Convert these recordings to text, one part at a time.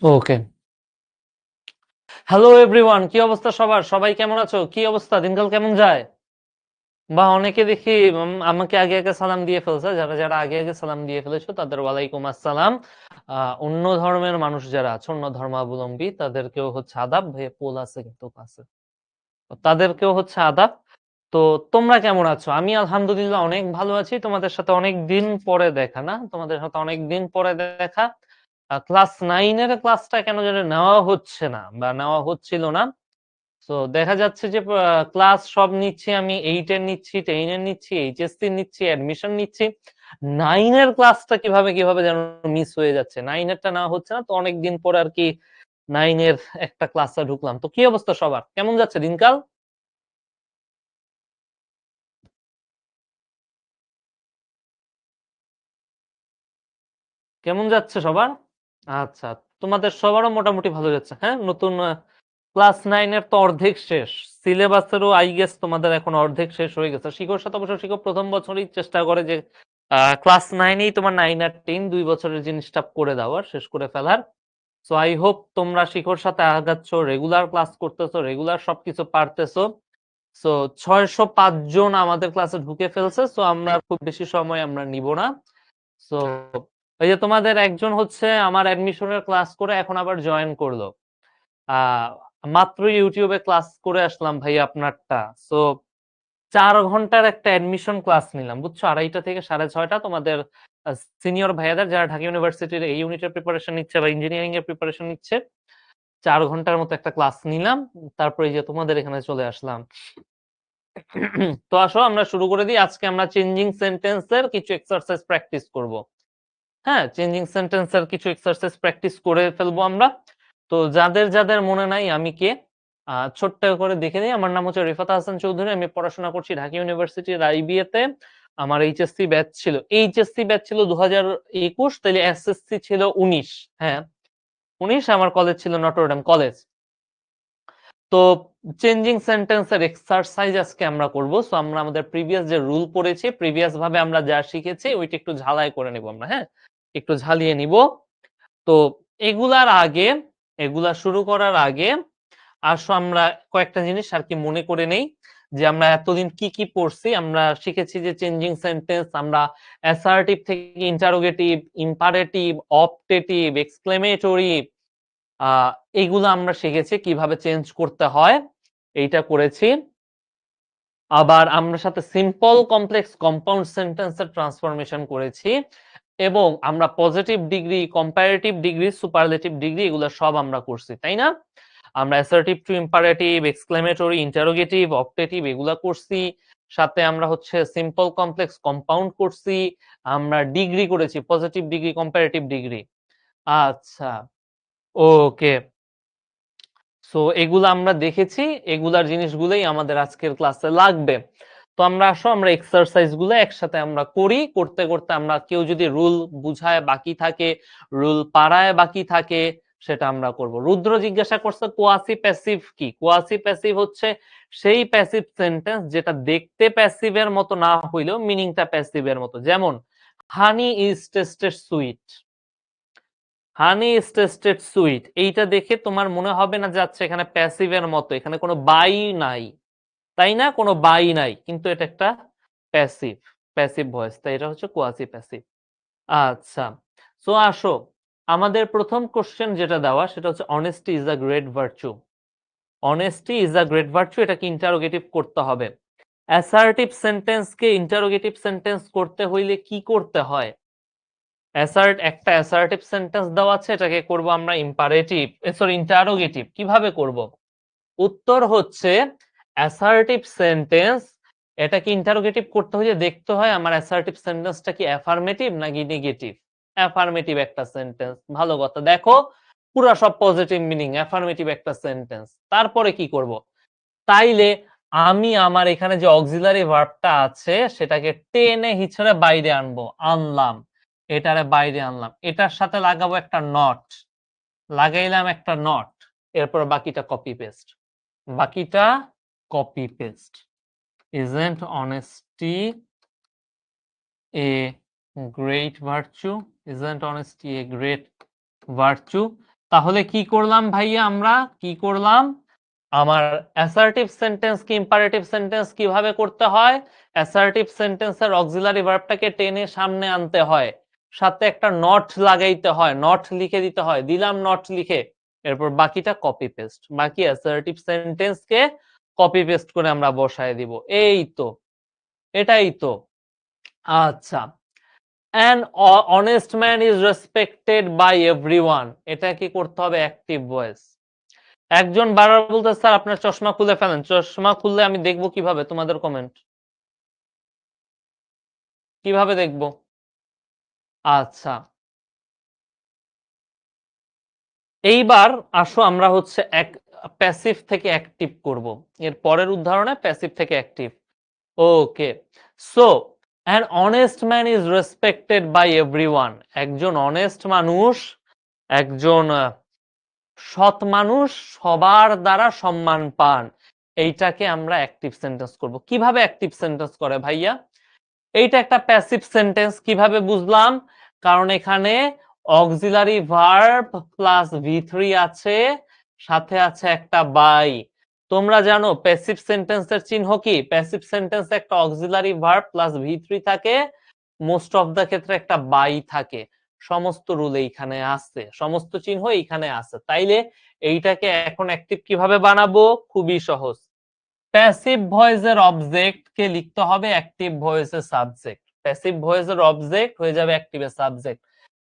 ওকে। Hello everyone, কি অবস্থা সবার? সবাই কেমন আছো? কি অবস্থা? দিনকাল কেমন যায়? বা অনেকে দেখি আমাকে আগে সালাম দিয়ে ফেলছে। যারা আগে সালাম দিয়ে ফেলেছো তাদের ওয়ালাইকুম আসসালাম। অন্য ধর্মের মানুষ যারা আছে, অন্য ধর্মাবলম্বী তাদেরকেও হচ্ছে আদাব। ভাইয়া পোল আছে কিন্তু পাশে। তাদেরকেও হচ্ছে আদাব। তো তোমরা কেমন আছো? আমি আলহামদুলিল্লাহ অনেক ভালো আছি। তোমাদের সাথে অনেক দিন পরে দেখা না? তোমাদের সাথে অনেক দিন পরে দেখা। ক্লাস 9 এর ক্লাসটা কেন জানি নেওয়া হচ্ছে না বা নেওয়া হচ্ছিল না। তো দেখা যাচ্ছে যে ক্লাস সব নিচ্ছি আমি, 8 এর নিচ্ছি, 10 এর নিচ্ছি, এইচএসসি নিচ্ছি, অ্যাডমিশন নিচ্ছি। 9 এর ক্লাসটা কিভাবে যেন মিস হয়ে যাচ্ছে। 9 এরটা নেওয়া হচ্ছে না। তো অনেকদিন পরে আরকি 9 এর একটা ক্লাসে ঢুকলাম। তো কি অবস্থা সবার? কেমন যাচ্ছে দিনকাল? কেমন যাচ্ছে সবার? আচ্ছা, তোমাদের সবারও মোটামুটি ভালো যাচ্ছে। হ্যাঁ? নতুন ক্লাস 9 এর তো অর্ধেক শেষ। সিলেবাসেরও আই গেস তোমাদের এখন অর্ধেক শেষ হয়ে গেছে। শিখর সাথে অবশ্য শিখর ১ম বছরেই চেষ্টা করে যে ক্লাস 9 এই তোমার 9 আর 10 ২ বছরের জিনিসটা করে দেওয়ার, শেষ করে ফেলার। সো আই হোপ তোমরা শিখর সাথে আগাচ্ছ, রেগুলার ক্লাস করতেছো, রেগুলার সবকিছু পারতেছো। সো ৬০৫ জন আমাদের ক্লাসে ঢুকে ফেলছে। সো আমরা খুব বেশি সময় আমরা নিব না। সো এই যে তোমাদের একজন হচ্ছে আমার অ্যাডমিশনের ক্লাস করে এখন আবার জয়েন করলো। আহ মাত্র ইউটিউবে ক্লাস করে আসলাম ভাই আপনারটা। সো 4 ঘন্টার একটা অ্যাডমিশন ক্লাস নিলাম বুঝছো, 2:30 থেকে 6:30 তোমাদের সিনিয়র ভাইয়াদের যারা ঢাকা ইউনিভার্সিটির এই ইউনিটের প্রিপারেশন নিচ্ছে বা ইঞ্জিনিয়ারিং এর প্রিপারেশন নিচ্ছে, 4 ঘন্টার মতো একটা ক্লাস নিলাম। তারপরে এই যে তোমাদের এখানে চলে আসলাম। তো আসো আমরা শুরু করে দিই। আজকে আমরা চেঞ্জিং সেন্টেন্সের কিছু এক্সারসাইজ প্র্যাকটিস করব। হ্যাঁ, চেঞ্জিং সেন্টেন্সের কিছু এক্সারসাইজ প্র্যাকটিস করে ফেলবো আমরা। তো যাদের মনে নাই আমি কে, ছোট্ট করে দেখে নিই। আমার নাম হচ্ছে রিফাত হাসান চৌধুরী। আমি পড়াশোনা করছি ঢাকা ইউনিভার্সিটির আইবিএ তে। আমার এইচএসসি ব্যাচ ছিল। এইচএসসি ব্যাচ ছিল 2021, তাইলে এসএসসি ছিল 19। হ্যাঁ, 19 আমার কলেজ ছিল নটরডেম কলেজ। তো চেঞ্জিং সেন্টেন্সের এক্সারসাইজ আজকে আমরা করব। সো আমরা আমাদের প্রিভিয়াস যে রুল পড়েছি, প্রিভিয়াস ভাবে আমরা যা শিখেছি ওইটা একটু ঝালাই করে নিব আমরা। হ্যাঁ, একটু ঝালিয়ে নিব। তো এগুলার আগে, এগুলা শুরু করার আগে আসো আমরা কয়েকটা জিনিস আর কি মনে করে নেই যে আমরা এতদিন কি কি পড়ছি। আমরা শিখেছি যে চেঞ্জিং সেন্টেন্স আমরা অ্যাসার্টিভ থেকে ইন্টারোগেটিভ, ইম্পারেটিভ, অপটেটিভ, এক্সক্লেমেটরি, আহ এইগুলো আমরা শিখেছি কিভাবে চেঞ্জ করতে হয়, এইটা করেছি। আবার আমরা সাথে সিম্পল কমপ্লেক্স কম্পাউন্ড সেন্টেন্সের ট্রান্সফরমেশন করেছি এবং আমরা positive degree, comparative degree, superlative degree এগুলো সব আমরা করছি, তাই না? আমরা assertive two imperative, exclamatory, interrogative, optative এগুলা করছি। সাথে আমরা হচ্ছে সিম্পল কমপ্লেক্স কম্পাউন্ড করছি। আমরা ডিগ্রি করেছি, পজিটিভ ডিগ্রি, কম্পারেটিভ ডিগ্রি। আচ্ছা, ওকে। সো এগুলো আমরা দেখেছি, এগুলার জিনিসগুলোই আমাদের আজকের ক্লাসে লাগবে। তো আমরা আসো আমরা এক্সারসাইজ গুলো একসাথে আমরা করি। করতে করতে আমরা কেউ যদি রুল বুঝায় বাকি থাকে, রুল পাড়ায় বাকি থাকে, সেটা আমরা করব। রুদ্র জিজ্ঞাসা করছে কোয়াসি প্যাসিভ কি? কোয়াসি প্যাসিভ হচ্ছে সেই প্যাসিভ সেন্টেন্স যেটা দেখতে প্যাসিভের মতো না হইলেও মিনিংটা প্যাসিভের মতো। যেমন হানি is tasted sweet. Honey is tasted sweet, এইটা দেখে তোমার মনে হবে না যাচ্ছে এখানে প্যাসিভের মতো, এখানে কোনো বাই নাই, তাই না? কোনো বাই নাই, কিন্তু এটা একটা প্যাসিভ, প্যাসিভ ভয়েস, তাই এটা হচ্ছে কোয়াসি প্যাসিভ। আচ্ছা, সো আসো আমাদের প্রথম কোশ্চেন যেটা দেওয়া সেটা হচ্ছে honesty is a great virtue. Honesty is a great virtue, এটাকে ইন্টারোগেটিভ করতে হবে। অ্যাসার্টিভ সেন্টেন্সকে ইন্টারোগেটিভ সেন্টেন্স করতে হইলে কি করতে হয়? একটা অ্যাসার্টিভ সেন্টেন্স দেওয়া আছে, এটাকে করব আমরা ইম্পারেটিভ, সরি ইন্টারোগেটিভ। কিভাবে করব? উত্তর হচ্ছে অ্যাসার্টিভ সেন্টেন্স এটাকে ইন্টারোগেটিভ করতে হলে দেখতে হয় আমার অ্যাসার্টিভ সেন্টেন্সটা কি অ্যাফার্মেটিভ নাকি নেগেটিভ। অ্যাফার্মেটিভ একটা সেন্টেন্স, ভালো কথা। দেখো পুরা সব পজিটিভ মিনিং, অ্যাফার্মেটিভ একটা সেন্টেন্স। তারপরে কি করব? তাইলে আমি আমার এখানে যে অক্সিলারি ভার্বটা আছে সেটাকে টেনে হিচড়ে বাইরে আনবো, আনলাম, এটারে বাইরে আনলাম, এটার সাথে লাগাবো একটা নট, লাগাইলাম একটা নট, এরপর বাকিটা কপি পেস্ট, বাকিটা copy paste. Isn't honesty a great virtue? Isn't honesty a great virtue? তাহলে কি করলাম ভাইয়া, আমরা কি করলাম, আমার অ্যাসার্টিভ সেন্টেন্স কি ইম্পারেটিভ সেন্টেন্স কিভাবে করতে হয়, অ্যাসার্টিভ সেন্টেন্সের অক্সিলারি ভার্বটাকে টেনে সামনে আনতে হয়, সাথে একটা নট লাগাইতে হয়, নট লিখে দিতে হয়, দিলাম নট লিখে, এরপর বাকিটা কপি পেস্ট, বাকি অ্যাসার্টিভ সেন্টেন্সকে কপি পেস্ট করে আমরা বসায় দিব। এই তো, এটাই তো। আচ্ছা, an honest man is respected by everyone, এটা কি করতে হবে, অ্যাক্টিভ ভয়েস। একজন বারবার বলতে, স্যার আপনার চশমা খুলে ফেলেন, চশমা খুললে আমি দেখবো কিভাবে তোমাদের কমেন্ট, কিভাবে দেখবো? আচ্ছা, এইবার আসো আমরা হচ্ছে এক প্যাসিভ থেকে অ্যাক্টিভ করব, এর পরের উদাহরণে প্যাসিভ থেকে active. Okay, so an honest man is respected by everyone, একজন অনেস্ট মানুষ, একজন সৎ মানুষ সবার দ্বারা সম্মান পান, এইটাকে আমরা অ্যাক্টিভ সেন্টেন্স করব। কিভাবে অ্যাক্টিভ সেন্টেন্স করে ভাইয়া? এইটা একটা প্যাসিভ সেন্টেন্স, কিভাবে বুঝলাম? কারণ এখানে অক্সিলারি ভার্ব প্লাস ভি3 আছে, সাথে আছে একটা বাই। তোমরা জানো প্যাসিভ সেন্টেন্সের চিহ্ন কি? প্যাসিভ সেন্টেন্সে একটা অক্সিলারি ভার্ব প্লাস ভি3 থাকে, মোস্ট অফ দা ক্ষেত্রে একটা বাই থাকে। সমস্ত রুল এইখানে আছে, সমস্ত চিহ্ন এইখানে আছে। তাইলে এইটাকে এখন অ্যাক্টিভ কিভাবে বানাবো? খুবই সহজ। প্যাসিভ ভয়েসের অবজেক্ট কে লিখতে হবে অ্যাক্টিভ ভয়েসের সাবজেক্ট, প্যাসিভ ভয়েসের অবজেক্ট হয়ে যাবে অ্যাক্টিভের সাবজেক্ট।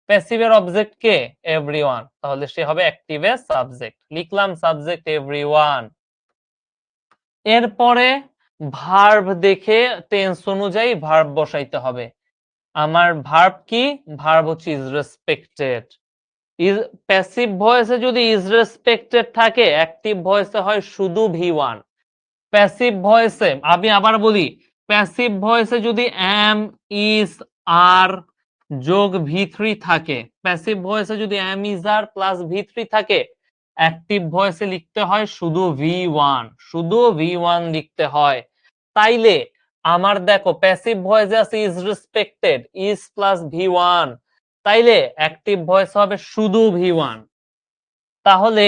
প্যাসিভের অবজেক্ট কে? এভরিওয়ান, তাহলে সে হবে অ্যাক্টিভের সাবজেক্ট। লিখলাম সাবজেক্ট এভরিওয়ান। এরপরে ভার্ব দেখে টেন্স অনুযায়ী ভার্ব বসাইতে হবে। আমার ভার্ব কি? ভার্ব হচ্ছে ইজ রেসপেক্টেড। প্যাসিভ ভয়েসে যদি ইজ রেসপেক্টেড থাকে, অ্যাক্টিভ ভয়েসে হয় শুধু ভি1। প্যাসিভ ভয়েসে আমি আবার বলি, প্যাসিভ ভয়েসে যদি এম, ইজ, আর যোগ ভি3 থাকে, প্যাসিভ ভয়েসে যদি এম, ইজ, আর প্লাস ভি3 থাকে, অ্যাক্টিভ ভয়েসে লিখতে হয় শুধু ভি1, শুধু ভি1 লিখতে হয়। তাইলে আমার দেখো প্যাসিভ ভয়েসে আছে is respected, is plus V1, তাইলে অ্যাক্টিভ ভয়েস হবে শুধু ভি1। তাহলে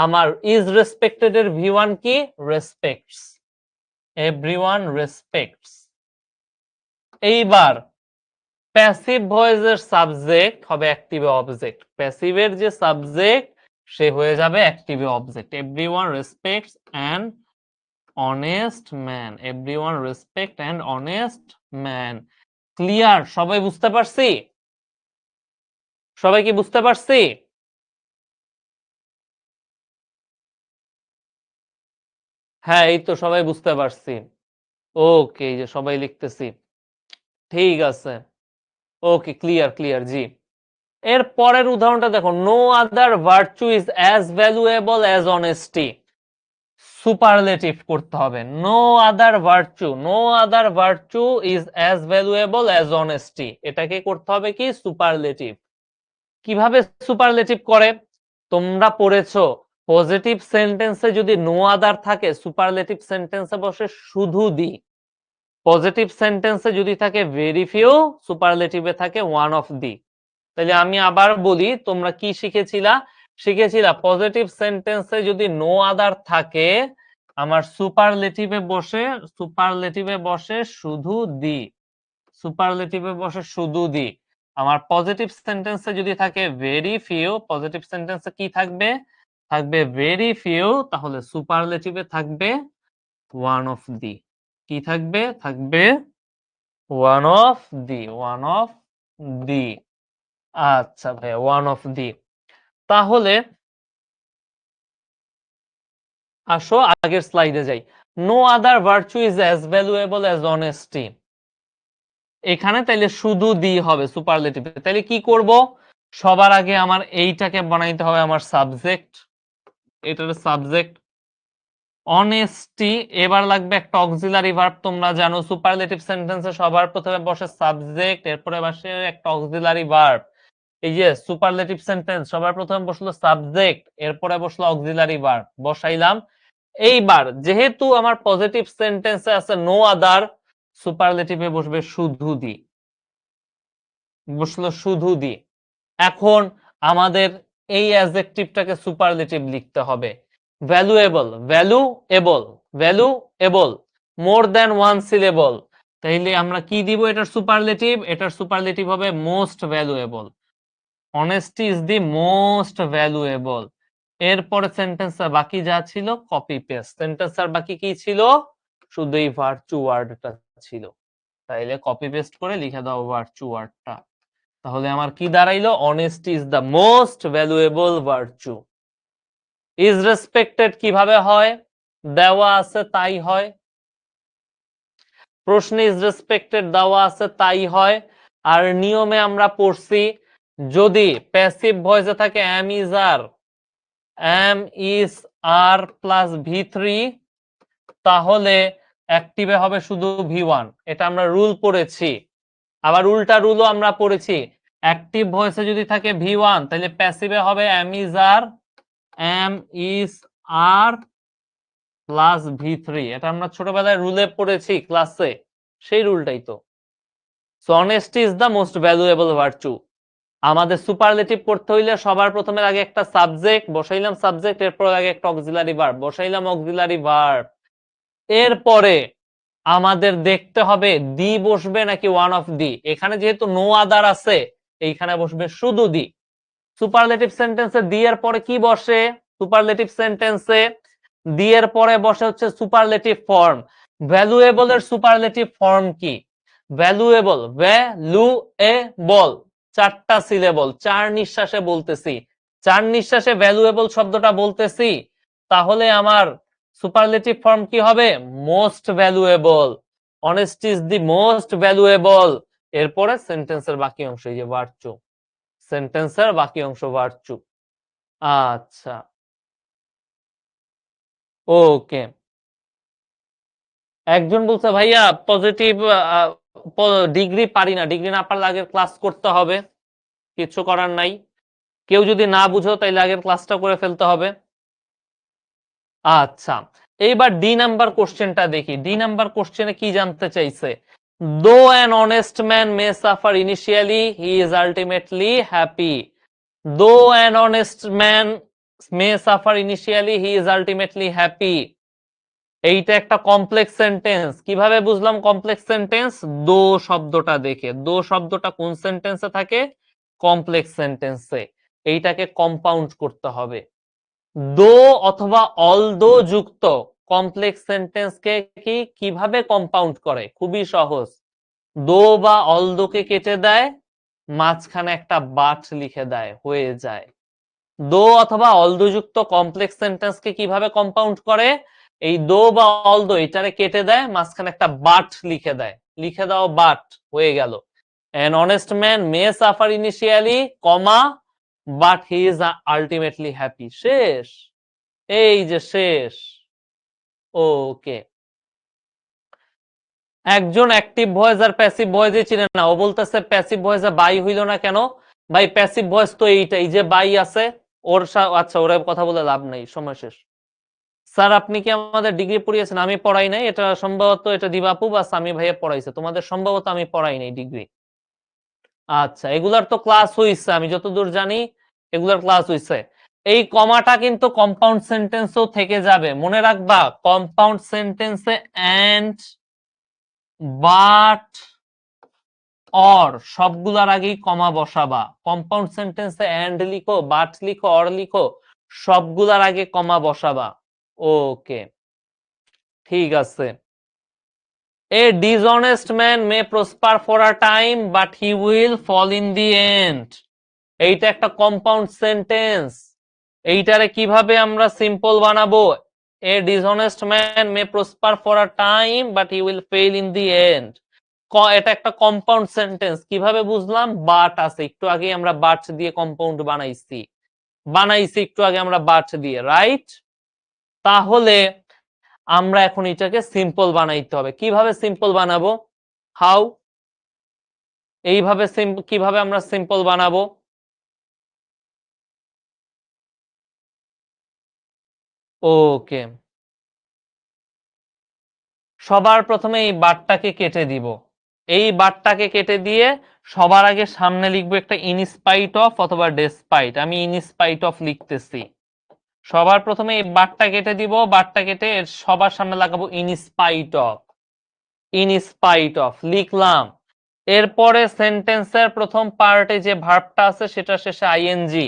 আমার ইজ রেসপেক্টেড এর ভি1 কি? Respects, everyone respects। এইবার প্যাসিভ ভয়েসের সাবজেক্ট হবে অ্যাক্টিভে অবজেক্ট, প্যাসিভের যে সাবজেক্ট সে হয়ে যাবে অ্যাক্টিভে object. everyone respects an honest man, everyone respect an honest man। Clear? সবাই বুঝতে পারছি? সবাই কি বুঝতে পারছি? হ্যাঁ, এই তো সবাই বুঝতে পারছি। ওকে, এই যে সবাই লিখতেছি, ঠিক আছে। ওকে, ক্লিয়ার ক্লিয়ার, জি। এর পরের উদাহরণটা দেখো, no other virtue is as valuable as honesty. Superlative করতে হবে, no other virtue, no other virtue is as valuable as honesty, এটাকে করতে হবে কি? সুপারলেটিভ। কিভাবে সুপারলেটিভ করে? তোমরা পড়েছো পজিটিভ সেন্টেন্সে যদি নো আদার থাকে, সুপারলেটিভ সেন্টেন্সে বসে শুধু দি। পজিটিভ সেন্টেন্সে যদি থাকে ভেরি ফিউ, সুপারলেটিভে থাকে ওয়ান অফ দি। তাহলে আমি আবার বলি, তোমরা কি শিখেছিলা? শিখেছিলা পজিটিভ সেন্টেন্সে যদি নো আদার থাকে, আমার সুপারলেটিভে বসে শুধু দি, সুপারলেটিভে বসে শুধু দি। আমার পজিটিভ সেন্টেন্সে যদি থাকে ভেরি ফিউ, পজিটিভ সেন্টেন্সে কি থাকবে? থাকবে ভেরি ফিউ, তাহলে সুপারলেটিভে থাকবে ওয়ান অফ দি। কি থাকবে? থাকবে one of the, one of the. আচ্ছা ভাইয়া, ওয়ান অফ দি। তাহলে আসো আগের স্লাইডে যাই। No other virtue is as valuable as honesty, এখানে তাইলে শুধু দি হবে সুপারলেটিভ। তাইলে কি করব? সবার আগে আমার এইটাকে বানাইতে হবে আমার সাবজেক্ট, এটার সাবজেক্ট অনেস্টি। এবার লাগবে একটা অক্সিলারি ভার্ব, তোমরা জানো সুপারলেটিভ সেন্টেন্সে সবার প্রথমে বসে সাবজেক্ট, এরপরে বসে একটা অক্সিলারি ভার্ব। এই যে সুপারলেটিভ সেন্টেন্স সবার প্রথমে বসলো সাবজেক্ট, এরপরে বসলো অক্সিলারি ভার্ব, বসাইলাম। এইবার যেহেতু আমার পজিটিভ সেন্টেন্সে আছে নো আদার, সুপারলেটিভে বসবে শুধু দি, বসলো শুধু দি। এখন আমাদের এই অ্যাডজেক্টিভটাকে সুপারলেটিভ লিখতে হবে। Valuable, valuable, valuable, more than one syllable. তাইলে আমরা কি দিব এটার সুপারলেটিভ? এটার সুপারলেটিভ হবে most valuable. Honesty is the most valuable. এরপরে সেন্টেন্স বাকি যা ছিল কপি পেস্ট। সেন্টেন্স আর বাকি কি ছিল? শুধু এই ভার্চু ওয়ার্ডটা ছিল। তাইলে কপি পেস্ট করে লিখে দাও ভার্চু ওয়ার্ডটা। তাহলে আমার কি দাঁড়াইলো? Honesty is the most valuable virtue. Is respected কিভাবে হয়? দেওয়া আছে তাই হয়। প্রশ্নে ইজ রেসপেক্টেড দেওয়া আছে তাই হয়। আর নিয়মে আমরা পড়ছি যদি প্যাসিভ ভয়েসে থাকে M is R, M is R plus ভি3, তাহলে অ্যাক্টিভে হবে শুধু ভি1। এটা আমরা রুল পড়েছি। আবার উল্টা রুলও আমরা পড়েছি। অ্যাক্টিভ ভয়েসে যদি থাকে ভি1 তাহলে প্যাসিভে হবে এম ইজ আর প্লাস ভি3। এটা আমরা ছোটবেলায় রুলে পড়েছি ক্লাসে, সেই রুলটাই তো। So honesty is the most valuable virtue. আমাদের সুপারলেটিভ করতে হইলে সবার প্রথমে আগে একটা সাবজেক্ট বসাইলাম, সাবজেক্ট, এরপর আগে একটা অক্সিলারি ভার্ব বসাইলাম, অক্সিলারি ভার্ব। এরপরে আমাদের দেখতে হবে দি বসবে নাকি ওয়ান অফ দি। এখানে যেহেতু নো আদার আছে, এইখানে বসবে শুধু দি। সুপারলেটিভ সেন্টেন্সে দি এর পরে কি বসে? সুপারলেটিভ সেন্টেন্সে দি এর পরে বসে হচ্ছে সুপারলেটিভ ফর্ম। ভ্যালুয়েবল এর সুপারলেটিভ ফর্ম কি? ভ্যালুয়েবল, ভ্যালুয়েবল, চারটা সিলেবল, চার নিঃশ্বাসে বলতেছি। চার নিঃশ্বাসে ভ্যালুয়েবল শব্দটা বলতেছি, তাহলে আমার সুপারলেটিভ ফর্ম কি হবে? Most valuable. Honesty is the most valuable. এরপরে সেন্টেন্সের বাকি অংশ, এই যে ভার্চু, সেন্টেন্সের বাকি অংশ ভার্চু। আচ্ছা, ওকে। একজন বলছে ভাইয়া পজিটিভ ডিগ্রি পারি না, ডিগ্রি না পারলে আগের ক্লাস করতে হবে, কিছু করার নাই। কেউ যদি না বুঝো তাইলে আগের ক্লাসটা করে ফেলতে হবে। আচ্ছা, এইবার ডি নাম্বার কোশ্চেনটা দেখি। ডি নাম্বার কোশ্চেনে কি জানতে চাইছে? Though an honest man may suffer initially he is ultimately happy. Though an honest man may suffer initially he is ultimately happy. এইটা একটা কমপ্লেক্স সেন্টেন্স। কিভাবে বুঝলাম কমপ্লেক্স সেন্টেন্স? দো শব্দটা দেখে। দো শব্দটা কোন সেন্টেন্সে থাকে? কমপ্লেক্স সেন্টেন্সে। এইটাকে কম্পাউন্ড করতে হবে। দো অথবা অলদো যুক্ত কমপ্লেক্স সেন্টেন্সকে কি কিভাবে কম্পাউন্ড করে? খুবই সহজ। দো বা অলদোকে কেটে দেয়, মাঝখানে একটা বাট লিখে দেয়, হয়ে যায়। দো অথবা অলদো যুক্ত কমপ্লেক্স সেন্টেন্সকে কিভাবে কম্পাউন্ড করে? এই দো বা অলদো এটারে কেটে দেয়, মাঝখানে একটা বাট লিখে দেয়, লিখে দাও বাট, হয়ে গেল। An honest man may suffer initially, comma, but he is ultimately happy. শেষ, এই যে শেষ। ওকে। একজন অ্যাক্টিভ ভয়েস আর প্যাসিভ ভয়েস চিনে না, ও বলতেছে প্যাসিভ ভয়েসে বাই হইল না কেন? ভাই প্যাসিভ ভয়েস তো এইটাই যে বাই আছে ওর। আচ্ছা, ওরা কথা বলে লাভ নাই, সময় শেষ। স্যার আপনি কি আমাদের ডিগ্রি পড়িয়েছেন? আমি পড়াই নাই, এটা সম্ভবত এটা দিবাপু বা সামি ভাইয়া পড়াইছে, তোমাদের সম্ভবত আমি পড়াই নাই ডিগ্রি। আচ্ছা, এগুলার তো ক্লাস হইছে, আমি যতদূর জানি এগুলার ক্লাস হইছে। এই কমাটা কিন্তু কম্পাউন্ড সেন্টেন্সও থেকে যাবে, মনে রাখবা। কম্পাউন্ড সেন্টেন্সে এন্ড, বাট, অর সবগুলার আগেই কমা বসাবা। কম্পাউন্ড সেন্টেন্সে এন্ড লিখো, বাট লিখো, অর লিখো, সবগুলার আগে কমা বসাবা। ওকে, ঠিক আছে। A dishonest man may prosper for a time, but he will fall in the end. এইটা একটা কম্পাউন্ড সেন্টেন্স। এইটারে কিভাবে আমরা সিম্পল বানাবো? A dishonest man may prosper for a time, but he will fail in the end. এটা একটা compound sentence. কিভাবে বুঝলাম? বাট আছে, একটু আগে আমরা বাট দিয়ে কম্পাউন্ড বানাইছি একটু আগে আমরা বাট দিয়ে, রাইট? তাহলে আমরা এখন এটাকে সিম্পল বানাইতে হবে। কিভাবে সিম্পল বানাবো? হাউ? এইভাবে কিভাবে আমরা সিম্পল বানাবো? ওকে, সবার প্রথমে এই বাটটাকে কেটে দিব। এই বারটাকে কেটে দিয়ে সবার আগে সামনে লিখবো একটা ইনস্পাইট অফ অথবা ডেসপাইট। আমি ইনস্পাইট অফ লিখতেছি। সবার প্রথমে এই বারটা কেটে দিব, বারটা কেটে সবার সামনে লাগাবো ইনস্পাইট অফ। ইনস্পাইট অফ লিখলাম। এরপরে সেন্টেন্সের প্রথম পার্টে যে ভার্বটা আছে সেটা শেষে আইএনজি।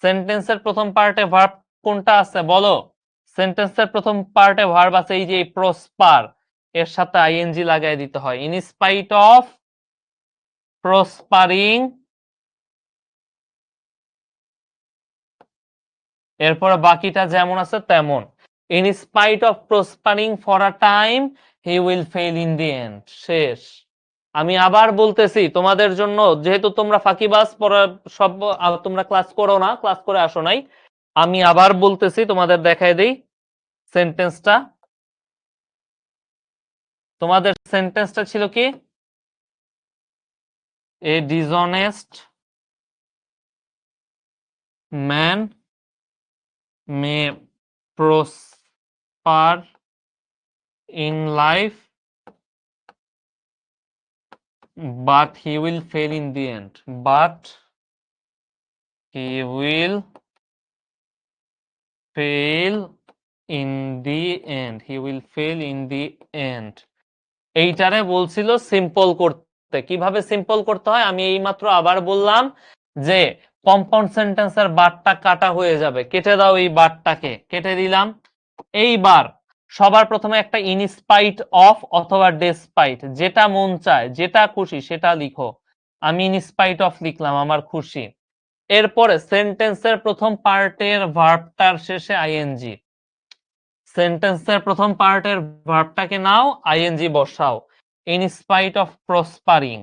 সেন্টেন্সের প্রথম পার্টে ভার্ব কোনটা আছে বলো? সেন্টেন্সের প্রথম পার্টে ভার্ব আছে এই যে প্রসপার, এর সাথে আইএনজি লাগাই দিতে হয়। ইন স্পাইট অফ প্রসপারিং, এরপরে বাকিটা যেমন আছে তেমন। In spite of prospering for a time he will fail in the end. শেষ। আমি আবার বলতেছি তোমাদের জন্য, যেহেতু তোমরা ফাঁকিবাজ, পড়া সব তোমরা ক্লাস করো না, ক্লাস করে আসো নাই, আমি আবার বলতেছি, তোমাদের দেখাই দেই সেন্টেন্সটা। তোমাদের সেন্টেন্সটা ছিল কি? A dishonest man may prosper in life but he will fail in the end. But he will fail in the end. He will fail in the end. এইটারে বলছিল সিম্পল করতে। কিভাবে সিম্পল করতে হয় আমি এইমাত্র আবার বললাম যে কম্পাউন্ড সেন্টেন্সের বারটা কাটা হয়ে যাবে, কেটে দাও এই বারটাকে, কেটে দিলাম। এইবার সবার প্রথমে একটা ইনস্পাইট অফ অথবা ডেসপাইট, যেটা মন চায়, যেটা খুশি সেটা লিখো। আমি ইনস্পাইট অফ লিখলাম, আমার খুশি। এরপরে সেন্টেন্সের প্রথম পার্টের ভার্বটার শেষে আইএনজি। সেন্টেন্সের প্রথম পার্টের ভার্বটাকে নাও, আইএনজি বসাও। In spite of prospering,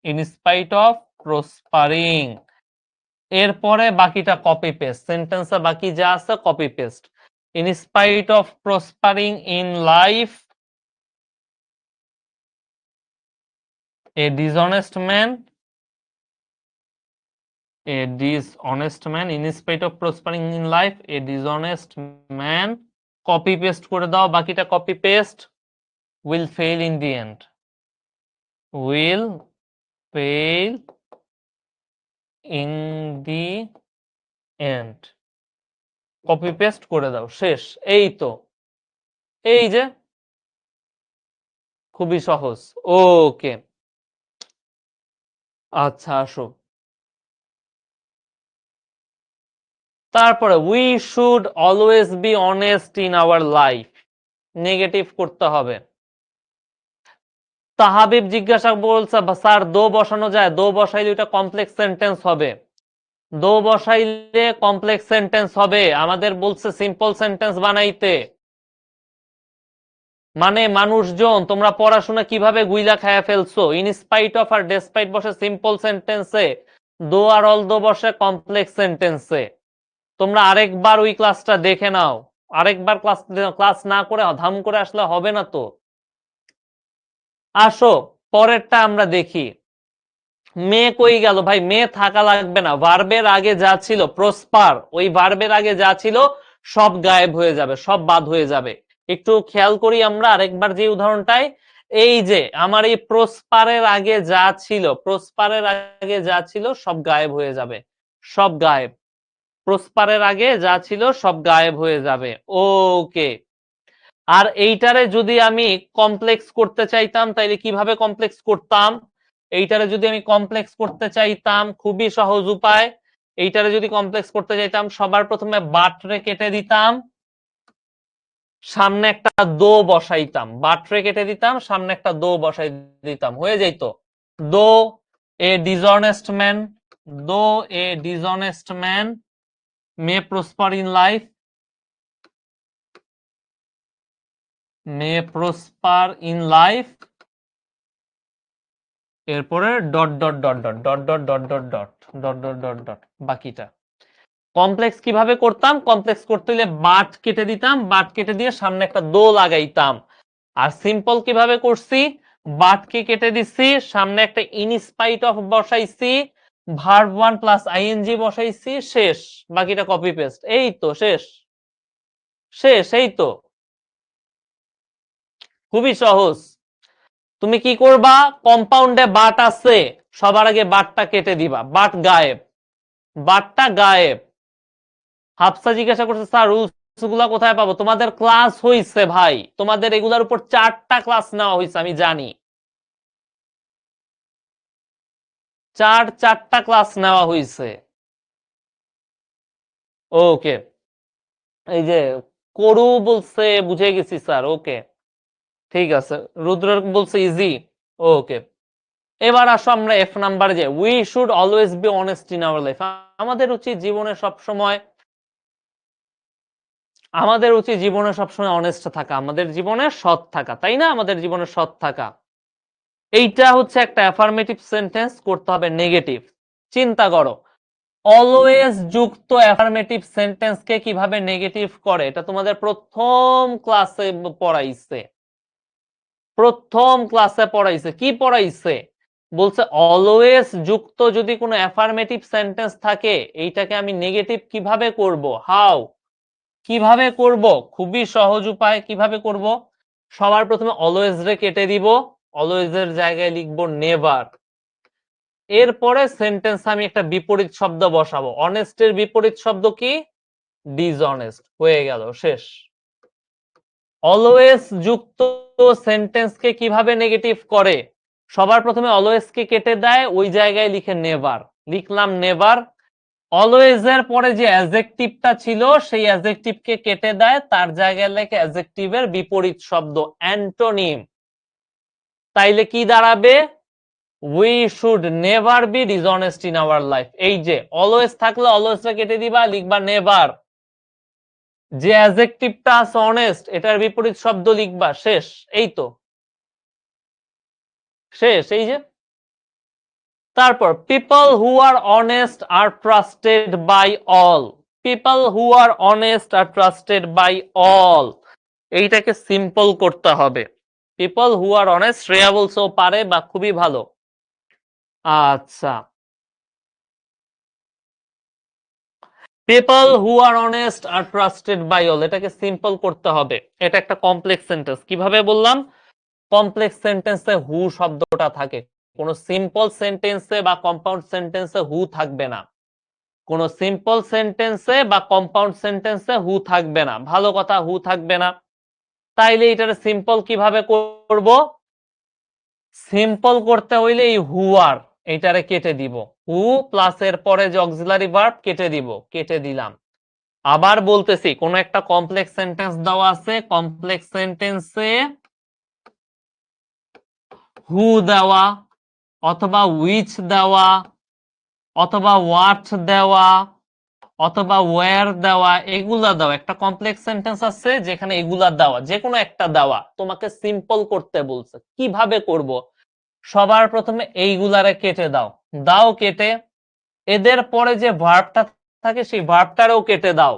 in spite of prospering. এরপরে বাকিটা কপি পেস্ট, সেন্টেন্সে বাকি যা আছে copy paste. In spite of prospering in life a dishonest man, a dishonest man, in spite of prospering in life a dishonest man, copy paste করে দাও, বাকিটা copy paste. will fail in the end, will fail in the end, copy paste করে দাও, শেষ। এই তো, এই যে, খুবই সহজ। ওকে, আচ্ছা আসো। তারপরে we should always be honest in our life, negative করতে হবে। তাহাবিব জিজ্ঞাসা বলছে স্যার দো বসানো যায়? দো বসাইলে এটা কমপ্লেক্স সেন্টেন্স হবে। দো বসাইলে কমপ্লেক্স সেন্টেন্স হবে, আমাদের বলছে সিম্পল সেন্টেন্স বানাইতে। মানে মানুষজন তোমরা পড়াশোনা কিভাবে গুইলা খায়া ফেলছো। ইনস্পাইট অফ আর ডেসপাইট বসে সিম্পল সেন্টেন্সে, দো আর অল দো বসে কমপ্লেক্স সেন্টেন্সে। তোমরা আরেকবার ওই ক্লাসটা দেখে নাও, আরেকবার ক্লাস না করে ধাম করে আসলে হবে না তো। আসো পরেরটা আমরা দেখি। মে কই গেল ভাই? মে থাকা লাগবে না, ভার্বের আগে যা ছিল প্রসপার, ওই ভার্বের আগে যা ছিল সব গায়েব হয়ে যাবে, সব বাদ হয়ে যাবে। একটু খেয়াল করি আমরা আরেকবার যে উদাহরণটাই, এই যে আমার এই প্রসপারের আগে যা ছিল, প্রসপারের আগে যা ছিল সব গায়েব হয়ে যাবে, সব গায়েব। প্রসপারের আগে যা ছিল সব গায়েব হয়ে যাবে। ওকে, আর এইটারে যদি আমি কমপ্লেক্স করতে চাইতাম তাইলে কিভাবে কমপ্লেক্স করতাম? এইটারে যদি আমি কমপ্লেক্স করতে চাইতাম, খুবই সহজ উপায়। এইটারে যদি কমপ্লেক্স করতে চাইতাম, সবার প্রথমে বাটরে কেটে দিতাম, সামনে একটা দো বসাইতাম। বাটরে কেটে দিতাম, সামনে একটা দো বসাই দিতাম, হয়ে যাইতো। দো a dishonest man, though a dishonest man may prosper in life, may prosper in life, এরপরে dot dot dot dot dot dot dot dot dot dot dot dot dot. বাকিটা কমপ্লেক্স কিভাবে করতাম? কমপ্লেক্স করতে হলে বাট কেটে দিতাম, but কেটে দিয়ে সামনে একটা দো লাগাইতাম। আর সিম্পল কিভাবে করছি? বাটকে কেটে দিছি, সামনে একটা ইনস্পাইট অফ বসাইছি, ভার্ব ওয়ান প্লাস আইএনজি বসাইছি, শেষ। বাকিটা কপি পেস্ট। এই তো শেষ, শেষ, এই তো, খুবই সহজ। তুমি কি করবা, কম্পাউন্ডে বাট আছে, সবার আগে বাটটা কেটে দিবা, বাট গায়েব, বাটটা গায়েব। হাফসা জিজ্ঞাসা করছে স্যার রুলস গুলা কোথায় পাবো? তোমাদের ক্লাস হইছে ভাই, তোমাদের এগুলার উপর 4টা ক্লাস নেওয়া হয়েছে, আমি জানি 4টা ক্লাস নেওয়া হয়েছে। ওকে, এই যে করু বলছে বুঝে গেছি স্যার, ওকে ঠিক আছে। রুদ্র বলছে ইজি, ওকে। এবার আসো আমরা এফ নাম্বারে, যে we should always be honest in our life. আমাদের উচিত জীবনে সবসময়, আমাদের উচিত জীবনে সবসময় অনেস্ট থাকা, আমাদের জীবনে সৎ থাকা, তাই না? আমাদের জীবনে সৎ থাকা, এইটা হচ্ছে একটা অ্যাফার্মেটিভ সেন্টেন্স, করতে হবে নেগেটিভ। চিন্তা করো, অলওয়েজ যুক্ত অ্যাফার্মেটিভ সেন্টেন্সকে কিভাবে নেগেটিভ করে, এটা তোমাদের প্রথম ক্লাসে পড়াইছে, প্রথম ক্লাসে পড়াইছে। কি পড়াইছে? বলছে অলওয়েজ যুক্ত যদি কোনো অ্যাফার্মেটিভ সেন্টেন্স থাকে, এইটাকে আমি নেগেটিভ কিভাবে করব, হাউ, কিভাবে করব? খুবই সহজ উপায়। কিভাবে করব? সবার প্রথমে অলওয়েজ রে কেটে দিব, অলওয়েজ এর জায়গায় লিখবো নেভার। এরপরে সেন্টেন্স আমি একটা বিপরীত শব্দ বসাবো। অনেস্টের বিপরীত শব্দ কি? ডিসঅনেস্ট। হয়ে গেল, শেষ। অলওয়েজ যুক্ত সেন্টেন্সকে কিভাবে নেগেটিভ করে? সবার প্রথমে অলওয়েজ কে কেটে দেয়, ওই জায়গায় লিখে নেভার, লিখলাম নেভার। অলওয়েজ এর পরে যে অ্যাডজেক্টিভটা ছিল সেই অ্যাডজেক্টিভকে কেটে দেয়, তার জায়গায় লেখে অ্যাডজেক্টিভের বিপরীত শব্দ অ্যান্টোনিম। তাইলে কি দাঁড়াবে? We should never be dishonest in our life. এই যে অলওয়েজ থাকলে অলওয়েজটা কেটে দিবা, লিখবা নেভার। যে অ্যাডজেক্টিভটা আছে অনেস্ট, এটার বিপরীত শব্দ লিখবা, শেষ। এই তো শেষ, এই যে। তারপর people who are honest are trusted by all. People who are honest are trusted by all, এইটাকে সিম্পল করতে হবে। People who are honest, Shreya বলছেও পারে বা খুবই ভালো। আচ্ছা, people who are honest are trusted by all, এটাকে সিম্পল করতে হবে। এটা একটা কমপ্লেক্স সেন্টেন্স। কিভাবে বললাম? কমপ্লেক্স সেন্টেন্সে হু শব্দটা থাকে, কোন সিম্পল সেন্টেন্সে বা কম্পাউন্ড সেন্টেন্সে হু থাকবে না। কোন সিম্পল সেন্টেন্সে বা কম্পাউন্ড সেন্টেন্সে হু থাকবে না। ভালো কথা, হু থাকবে না। তাইলে এটার সিম্পল কিভাবে করব? সিম্পল করতে হইলে এই হু আর এইটারে কেটে দিব, হু প্লাস এর পরে যে অক্সিলারি ভার্ব কেটে দিব, কেটে দিলাম। আবার বলতেছি, কোন একটা কমপ্লেক্স সেন্টেন্স দেওয়া আছে, কমপ্লেক্স সেন্টেন্সে হু দেওয়া অথবা উইচ দেওয়া অথবা হোয়াট দেওয়া অথবা ওয়্যার দেওয়া, এগুলা দাও। একটা কমপ্লেক্স সেন্টেন্স আছে যেখানে এগুলা দেওয়া, যে কোনো একটা দেওয়া, তোমাকে সিম্পল করতে বলছে। কিভাবে করব? সবার প্রথমে এইগুলারে কেটে দাও, দাও কেটে। এদের পরে যে ভার্বটা থাকে সেই ভার্বটারেও কেটে দাও,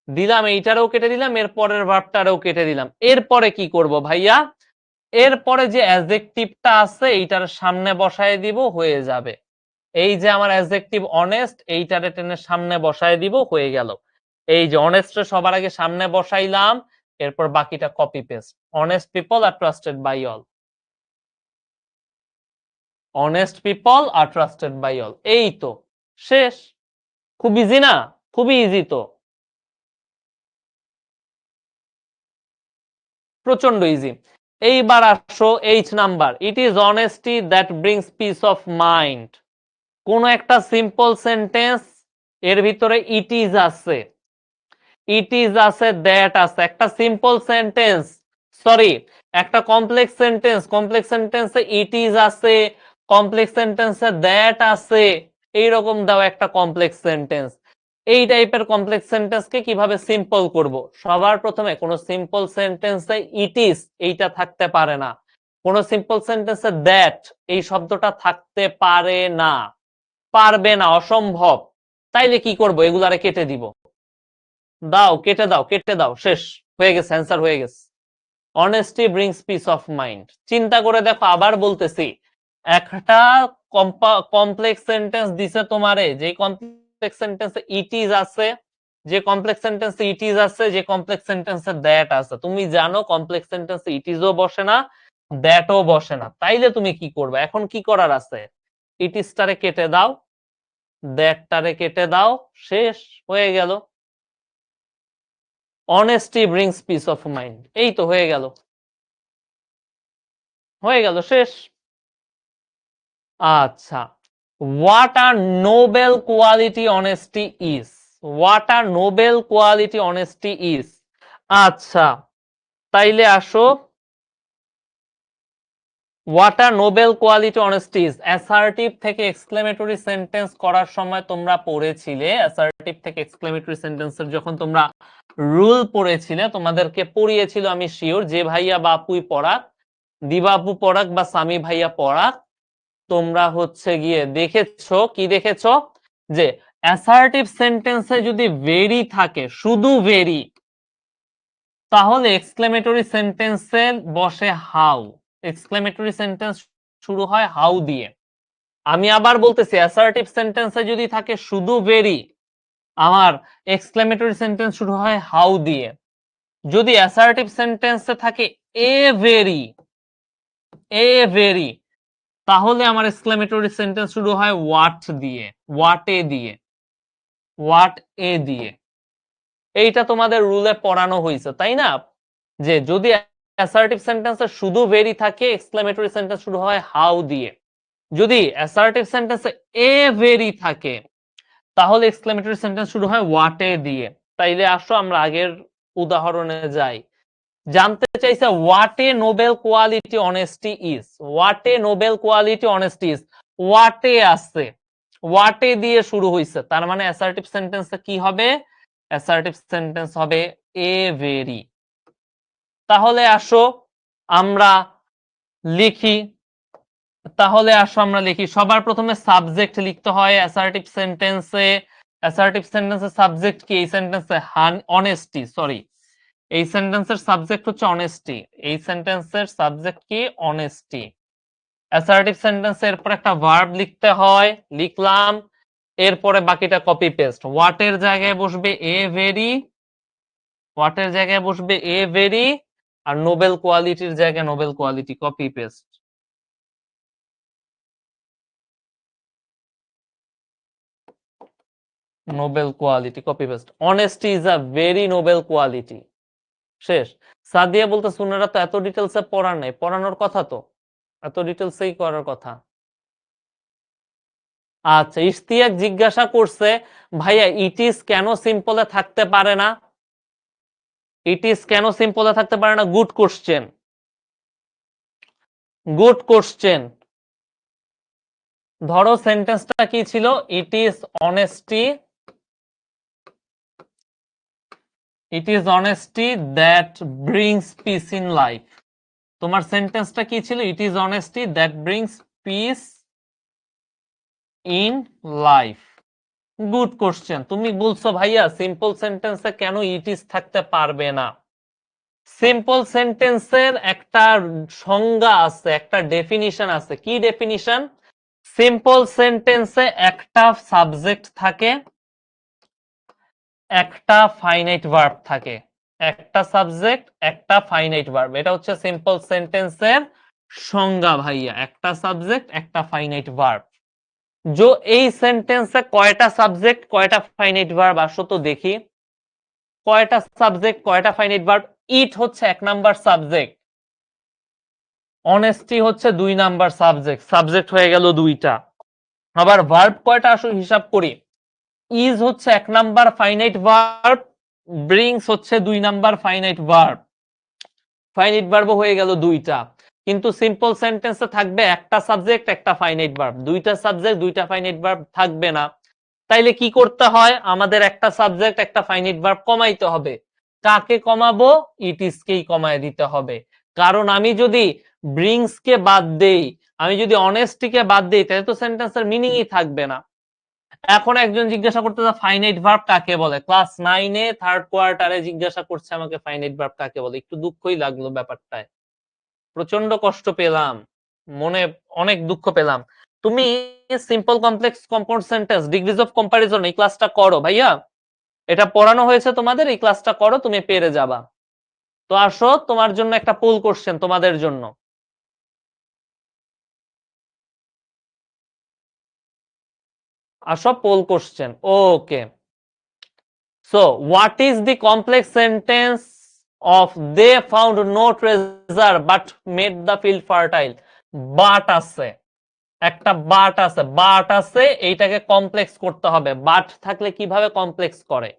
দিলাম। এইটারেও কেটে দিলাম, এর পরের ভার্বটারেও কেটে দিলাম। এরপরে কি করব ভাইয়া? এরপরে যে অ্যাডজেক্টিভটা আছে এইটার সামনে বসায় দিব, হয়ে যাবে। এই যে আমার অ্যাডজেক্টিভ অনেস্ট, এইটারে টেনে সামনে বসায় দিব, হয়ে গেল। এই যে অনেস্টে সবার আগে সামনে বসাইলাম, এরপর বাকিটা copy paste. Honest people are trusted by all, honest people are trusted by all, এই তো শেষ। খুব ইজি না? খুবই ইজি তো, প্রচন্ড ইজি। এইবার আসো H number, it is honesty that brings piece of mind. কোন একটা সিম্পল সেন্টেন্স, এর ভিতরে ইট ইজ আছে, ইট ইজ আছে, দ্যাট আছে। একটা সিম্পল সেন্টেন্স, সরি, একটা কমপ্লেক্স সেন্টেন্স, কমপ্লেক্স সেন্টেন্সে ইট ইজ আছে, কমপ্লেক্স সেন্টেন্সে দ্যাট আছে। এইরকম দাও একটা কমপ্লেক্স সেন্টেন্স। এই টাইপের কমপ্লেক্স সেন্টেন্সকে কিভাবে সিম্পল করব? সবার প্রথমে কোন সিম্পল সেন্টেন্সে ইট ইজ এইটা থাকতে পারে না, কোন সিম্পল সেন্টেন্সে দ্যাট এই শব্দটা থাকতে পারে না, পারবে না, অসম্ভব। তাইলে কি করব? এগুলারে কেটে দিব, দাও কেটে দাও, কেটে দাও, শেষ। হয়ে গেছে, অ্যান্সার হয়ে গেছে। Honesty brings piece of mind. চিন্তা করে দেখো, আবার বলতেছি, একটা কমপ্লেক্স সেন্টেন্স দিছে তোমারে, যে কমপ্লেক্স সেন্টেন্সে ইট ইজ আছে, যে কমপ্লেক্স সেন্টেন্সে ইট ইজ আছে, যে কমপ্লেক্স সেন্টেন্সে দ্যাট আছে। তুমি জানো কমপ্লেক্স সেন্টেন্সে ইট ইজও বসে না, দ্যাটও বসে না, তাইলে তুমি কি করবে? এখন কি করার আছে? ইটিসটারে কেটে দাও, দ্যাটটারে কেটে দাও, শেষ হয়ে গেল। Honesty brings piece of mind, এই তো হয়ে গেল, হয়ে গেল, শেষ। আচ্ছা, what a noble quality honesty is, what a noble quality honesty is। আচ্ছা, তাইলে আসো, what a noble quality honesty is। Assertive থেকে এক্সক্লেমেটরি সেন্টেন্স করার সময় তোমরা পড়েছিলে, অ্যাসার্টিভ থেকে এক্সক্লেমেটরি সেন্টেন্সের যখন তোমরা রুল পড়েছিলে, তোমাদেরকে পড়িয়েছিল আমি শিওর, যে ভাইয়া বাপুই পড়াক, দিবাপু পড়াক বা সামি ভাইয়া পড়াক, তোমরা হচ্ছে গিয়ে দেখেছো, কি দেখেছো, যে অ্যাসার্টিভ সেন্টেন্সে যদি ভেরি থাকে, শুধু ভেরি, তাহলে এক্সক্লেমেটরি সেন্টেন্সে বসে হাউ। এক্সক্লেমেটরি সেন্টেন্স শুরু হয় হাউ দিয়ে। আমি আবার বলতেছি, অ্যাসার্টিভ সেন্টেন্সে যদি থাকে শুধু ভেরি, আমার এক্সক্লেমেটরি সেন্টেন্স শুরু হয় হাউ দিয়ে। যদি অ্যাসার্টিভ সেন্টেন্সে থাকে এ ভেরি, এ ভেরি, তাহলে আমার এক্সক্লেমেটরি সেন্টেন্স শুরু হয় হোয়াট দিয়ে, হোয়াট এ দিয়ে, হোয়াট এ দিয়ে। এইটা তোমাদের রুলে পড়ানো হয়েছে, তাই না? যে যদি অ্যাসার্টিভ সেন্টেন্সে শুধু ভেরি থাকে, এক্সক্লেমেটরি সেন্টেন্স শুরু হয় হাউ দিয়ে। যদি অ্যাসার্টিভ সেন্টেন্সে এ ভেরি থাকে, তাহলে এক্সক্লেমেটরি সেন্টেন্স শুরু হয় হোয়াট এ দিয়ে। তাইলে আসো আমরা আগের উদাহরণে যাই। জানতে চাইছে what a Nobel quality honesty is, what a Nobel quality honesty is, what a আছে, হোয়াট এ দিয়ে শুরু হইছে, তার মানে অ্যাসার্টিভ সেন্টেন্সে কি হবে? অ্যাসার্টিভ সেন্টেন্স হবে এ ভেরি। তাহলে আসো আমরা লিখি, তাহলে আসো আমরা লিখি। সবার প্রথমে সাবজেক্ট লিখতে হয় অ্যাসার্টিভ সেন্টেন্সে। অ্যাসার্টিভ সেন্টেন্সের সাবজেক্ট কি এই সেন্টেন্সে? অনেস্টি, সরি, এই সেন্টেন্সের সাবজেক্ট হচ্ছে অনেস্টি। এই সেন্টেন্সের সাবজেক্ট কি? অনেস্টি। অ্যাসার্টিভ সেন্টেন্সে এরপর একটা ভার্ব লিখতে হয়, লিখলাম, এরপরে বাকিটা কপি পেস্ট। হোয়াট এর জায়গায় বসবে এ ভেরি, হোয়াট এর জায়গায় বসবে এ ভেরি, আর নোবেল কোয়ালিটির জায়গায় noble quality, copy paste. Noble quality, copy paste. Honesty is a very noble quality, শেষ। সাদিয়া বলতে সুনারা তো এত ডিটেলসে পড়ার নাই, পড়ানোর কথা তো, এত ডিটেলসেই করার কথা। আচ্ছা, ইশতিয়াক জিজ্ঞাসা করছে ভাইয়া ইট ইজ কেন সিম্পলে থাকতে পারে না? ইট ইজ কেন সিম্পলে থাকতে পারে না? Good question, good question. ধরো সেন্টেন্সটা কি ছিল? It is honesty, it is honesty that brings piece in life. তোমার সেন্টেন্সটা কি ছিল? It is honesty that brings piece in life. Good question. তুমি বলছো ভাইয়া সিম্পল সেন্টেন্সে কেন ইট ইজ থাকতে পারবে না? সিম্পল সেন্টেন্সের একটা সংজ্ঞা আছে, একটা ডেফিনিশন আছে। কি ডেফিনিশন? সিম্পল সেন্টেন্সে একটা সাবজেক্ট থাকে, একটা ফাইনাইট ভার্ব থাকে, একটা সাবজেক্ট, একটা ফাইনাইট ভার্ব। এটা হচ্ছে সিম্পল সেন্টেন্সের সংজ্ঞা ভাইয়া, একটা সাবজেক্ট, একটা ফাইনাইট ভার্ব। जो এই সেন্টেন্সে কয়টা সাবজেক্ট, কয়টা ফাইনাইট ভার্ব? আসো তো দেখি, কয়টা সাবজেক্ট, কয়টা ফাইনাইট ভার্ব? ইট হচ্ছে 1 নাম্বার সাবজেক্ট, অনেস্টি হচ্ছে 2 নাম্বার সাবজেক্ট, সাবজেক্ট হয়ে গেল 2টা। আবার ভার্ব কয়টা আসো হিসাব করি। ইজ হচ্ছে 1 নাম্বার ফাইনাইট ভার্ব, ব্রিংস হচ্ছে 2 number finite verb, finite verb হয়ে গেল 2টা। কিন্তু সিম্পল সেন্টেন্সে থাকবে একটা সাবজেক্ট, একটা ফাইনাইট ভার্ব, 2টা সাবজেক্ট, 2টা ফাইনাইট ভার্ব থাকবে না। তাইলে কি করতে হয়? আমাদের একটা সাবজেক্ট, একটা ফাইনাইট ভার্ব কমাইতে হবে। কাকে কমাবো? ইট ইজ কেই কমায় দিতে হবে। কারণ আমি যদি ব্রিংস কে বাদ দেই, আমি যদি অনেস্টি কে বাদ দেই, তাহলে তো সেন্টেন্সের মিনিংই থাকবে না। এখন একজন জিজ্ঞাসা করতেছে ফাইনাইট ভার্ব কাকে বলে? ক্লাস 9 এ থার্ড কোয়ার্টারে জিজ্ঞাসা করছে আমাকে ফাইনাইট ভার্ব কাকে বলে। একটু দুঃখই লাগলো ব্যাপারটায়, প্রচন্ড কষ্ট পেলাম, মনে অনেক দুঃখ পেলাম। তুমি simple complex compound sentence degrees of comparison এই ক্লাসটা করো ভাইয়া, এটা পড়ানো হয়েছে তোমাদের, এই ক্লাসটা করো, তুমি পেরে যাবা। তো আসো, তোমার জন্য একটা পোল কোশ্চেন তোমাদের জন্য। আসো poll question. Okay, so what is the complex sentence of they found no treasure but made the field fertile? But আছে, একটা বাট আছে, এইটাকে কমপ্লেক্স করতে হবে। বাট থাকলে কিভাবে কমপ্লেক্স করে?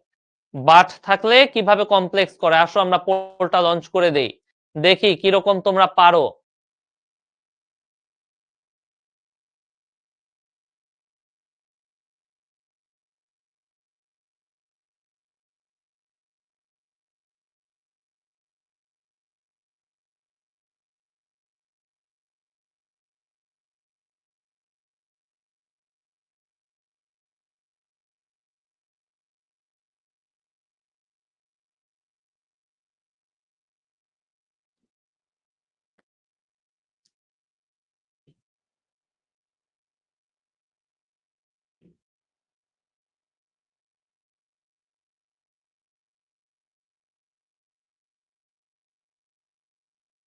বাট থাকলে কিভাবে কমপ্লেক্স করে? আসো আমরা পোলটা লঞ্চ করে দেই, দেখি কিরকম তোমরা পারো।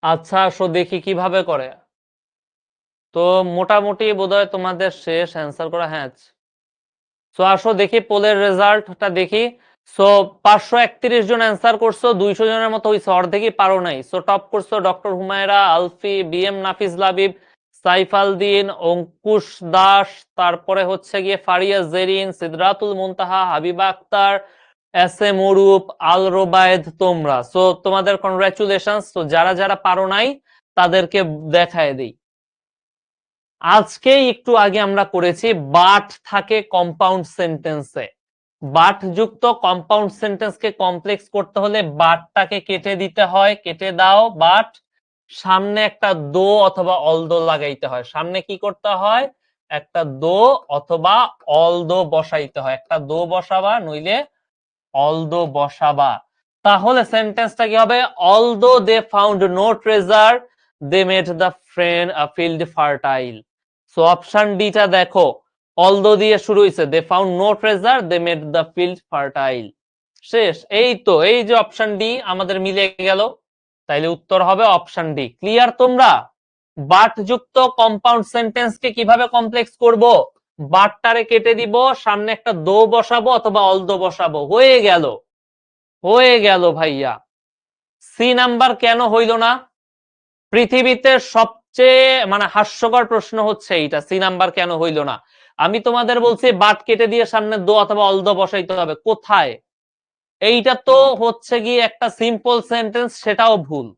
আচ্ছা আসো দেখি কিভাবে করে। তো মোটামুটি বোধহয় তোমাদের শেষ অ্যান্সার করা। হ্যাঁ, সো আসো দেখি পোলের রেজাল্টটা দেখি। সো 531 জন অ্যান্সার করছো, 200 জনের মতো হইছে, অর্ধেকই পারো নাই। সো টপ করছো ডক্টর হুমায়রা, আলফি, বিএম নাফিজ লাবিব, সাইফ আল দিন, অঙ্কুশ দাস, তারপরে হচ্ছে গিয়ে ফারিয়া জেরিন, সিদরাতুল মুনতাহা, হাবিবা আক্তার, এস এম অরূপ, আল রোবায়েদ, তোমরা। সো তোমাদের কনগ্রাচুলেশন। তো যারা যারা পারো নাই তাদেরকে দেখায় দিই। আজকে একটু আগে আমরা করেছি বাট থাকে কম্পাউন্ড সেন্টেন্সে। বাট যুক্ত কম্পাউন্ড সেন্টেন্সকে কমপ্লেক্স করতে হলে বাটটাকে কেটে দিতে হয়, কেটে দাও বাট, সামনে একটা দো অথবা অলদো লাগাইতে হয়। সামনে কি করতে হয়? একটা দো অথবা অলদো বসাইতে হয়। একটা দো বসাবা নইলে অলদো বসাবা, তাহলে সেন্টেন্সটা কি হবে? Although they found no treasure they made the friend field fertile. So option ডিটা দেখো, অলদো দিয়ে শুরু হয়েছে, they found no treasure they made the field fertile. শেষ। এই তো, এই যে অপশন ডি আমাদের মিলে গেল, তাইলে উত্তর হবে অপশন ডি। ক্লিয়ার তোমরা? বাট যুক্ত কম্পাউন্ড সেন্টেন্সকে কিভাবে কমপ্লেক্স করব? বাটটারে কেটে দিব, সামনে একটা দো বসাবো অথবা অলদো বসাবো, হয়ে গেল, হয়ে গেল ভাইয়া। সি নাম্বার কেন হইল না? পৃথিবীতে সবচেয়ে মানে হাস্যকর প্রশ্ন হচ্ছে এইটা, সি নাম্বার কেন হইল না? আমি তোমাদের বলছি বাট কেটে দিয়ে সামনে দো অথবা অলদো বসাইতে হবে, কোথায়? এইটা তো হচ্ছে গিয়ে একটা সিম্পল সেন্টেন্স, সেটাও ভুল।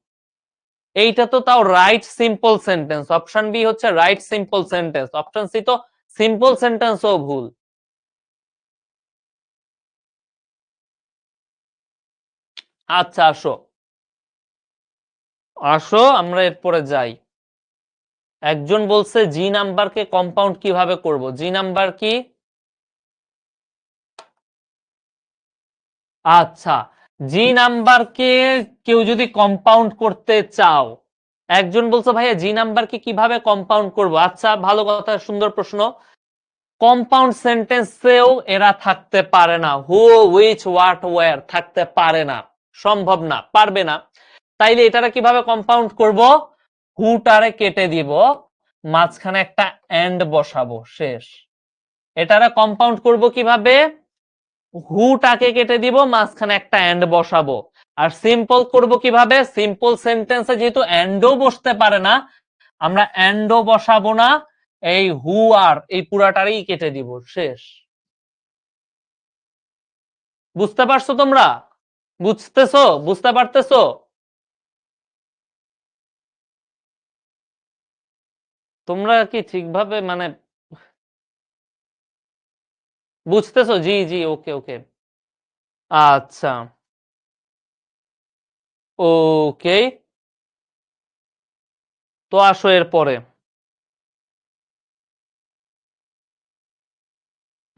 এইটা তো তাও right simple sentence, option B হচ্ছে right simple sentence, option C তো সিম্পল সেন্টেন্সও ভুল। আচ্ছা আসো, আসো আমরা এরপরে যাই। একজন বলছে জি নাম্বারকে কম্পাউন্ড কিভাবে করব? জি নাম্বার কি? আচ্ছা, জি নাম্বারকে কেউ যদি কম্পাউন্ড করতে চাও, একজন বলছে ভাইয়া জি নাম্বারকে কিভাবে কম্পাউন্ড করব? আচ্ছা ভালো কথা, সুন্দর প্রশ্ন। কম্পাউন্ড সেন্টেন্সেও এরা থাকতে পারে না, হু, হুইচ, হোয়াট, ওয়্যার থাকতে পারে না, সম্ভব না, পারবে না। তাইলে এটারে কিভাবে কম্পাউন্ড করব? হুটারে কেটে দিব, মাঝখানে একটা এন্ড বসাবো, শেষ। এটারে কম্পাউন্ড করব কিভাবে? হুটাকে কেটে দিব, মাঝখানে একটা এন্ড বসাবো। আর সিম্পল করব কিভাবে? সিম্পল সেন্টেন্সে যেহেতু এন্ডও বসতে পারে না, আমরা এন্ডও বসাবো না, এই হু আর এই পুরাটারই কেটে দিব, শেষ। বুঝতে পারছো তোমরা? বুঝতেছো? বুঝতে পারতেছো? তোমরা কি ঠিকভাবে মানে বুঝতেছো? জি জি, ওকে ওকে। আচ্ছা, ওকে। তো আসো এরপরে,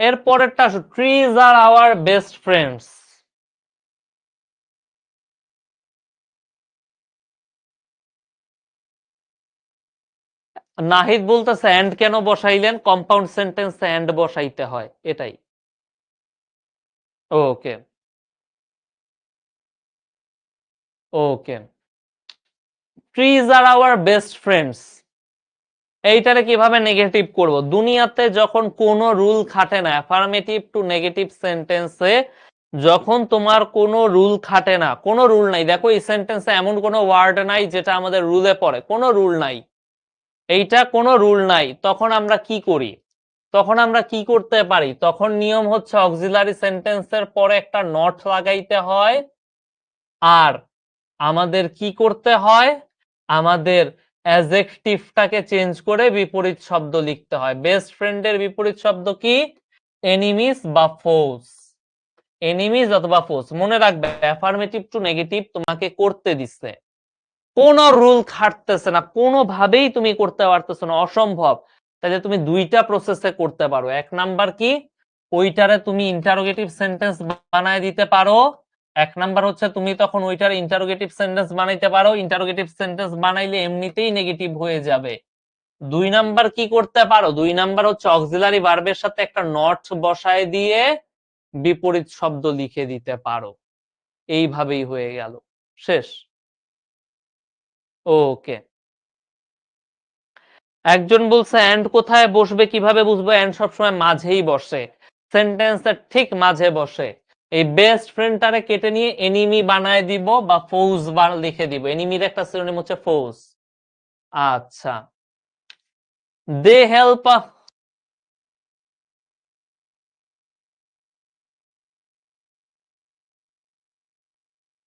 এর পরেরটা আসো, trees are our best friends. Nahid বলতেছে এন্ড কেন বসাইলেন? কম্পাউন্ড সেন্টেন্সে এন্ড বসাইতে হয়, এটাই। Okay okay, trees are our best friends, এইটারে কিভাবে নেগেটিভ করব? দুনিয়াতে যখন কোনো রুল খাটে না, অ্যাফার্মেটিভ টু নেগেটিভ সেন্টেন্সে যখন তোমার কোনো রুল খাটে না, কোনো রুল নাই, দেখো এই সেন্টেন্সে এমন কোনো ওয়ার্ড নাই যেটা আমাদের রুলে পড়ে, কোনো রুল নাই, এইটা কোনো রুল নাই, তখন আমরা কি করি? তখন আমরা কি করতে পারি? তখন নিয়ম হচ্ছে অক্সিলারি সেন্টেন্সের পরে একটা নট লাগাইতে হয়, আর আমাদের কি করতে হয়? আমাদের অ্যাডজেক্টিভটাকে চেঞ্জ করে বিপরীত শব্দ লিখতে হয়। বেস্ট ফ্রেন্ডের বিপরীত শব্দ কি? এনিমিস বা ফোস। এনিমিস অথবা ফোস। মনে রাখবে, অ্যাফার্মেটিভ টু নেগেটিভ তোমাকে করতে দিচ্ছে, কোন রুল খাটতেছে না, কোনোভাবেই তুমি করতে পারতেছো না, অসম্ভব। তাহলে তুমি দুইটা প্রসেসে করতে পারো। এক নাম্বার কি? ওইটারে তুমি ইন্টারোগেটিভ সেন্টেন্স বানায় দিতে পারো। এক নাম্বার হচ্ছে তুমি তখন ওইটার ইন্টারোগেটিভ সেন্টেন্স বানাইতে পারো, ইন্টারোগেটিভ সেন্টেন্স বানাইলে এমনিতেই নেগেটিভ হয়ে যাবে। দুই নাম্বার কি করতে পারো? দুই নাম্বার হচ্ছে অক্সিলারি ভার্বের সাথে একটা নট বসায় দিয়ে বিপরীত শব্দ লিখে দিতে পারো। এইভাবেই হয়ে গেল, শেষ। ওকে। একজন বলছে এন্ড কোথায় বসবে, কিভাবে বুঝবো? এন্ড সবসময় মাঝেই বসে, সেন্টেন্সের ঠিক মাঝে বসে। এই বেস্ট ফ্রেন্ডটারে কেটে নিয়ে এনিমি বানায় দিব বা ফৌজ লিখে দিব। এনিমির একটা সিনোনিম হচ্ছে ফৌজ। আচ্ছা, দে হেল্প।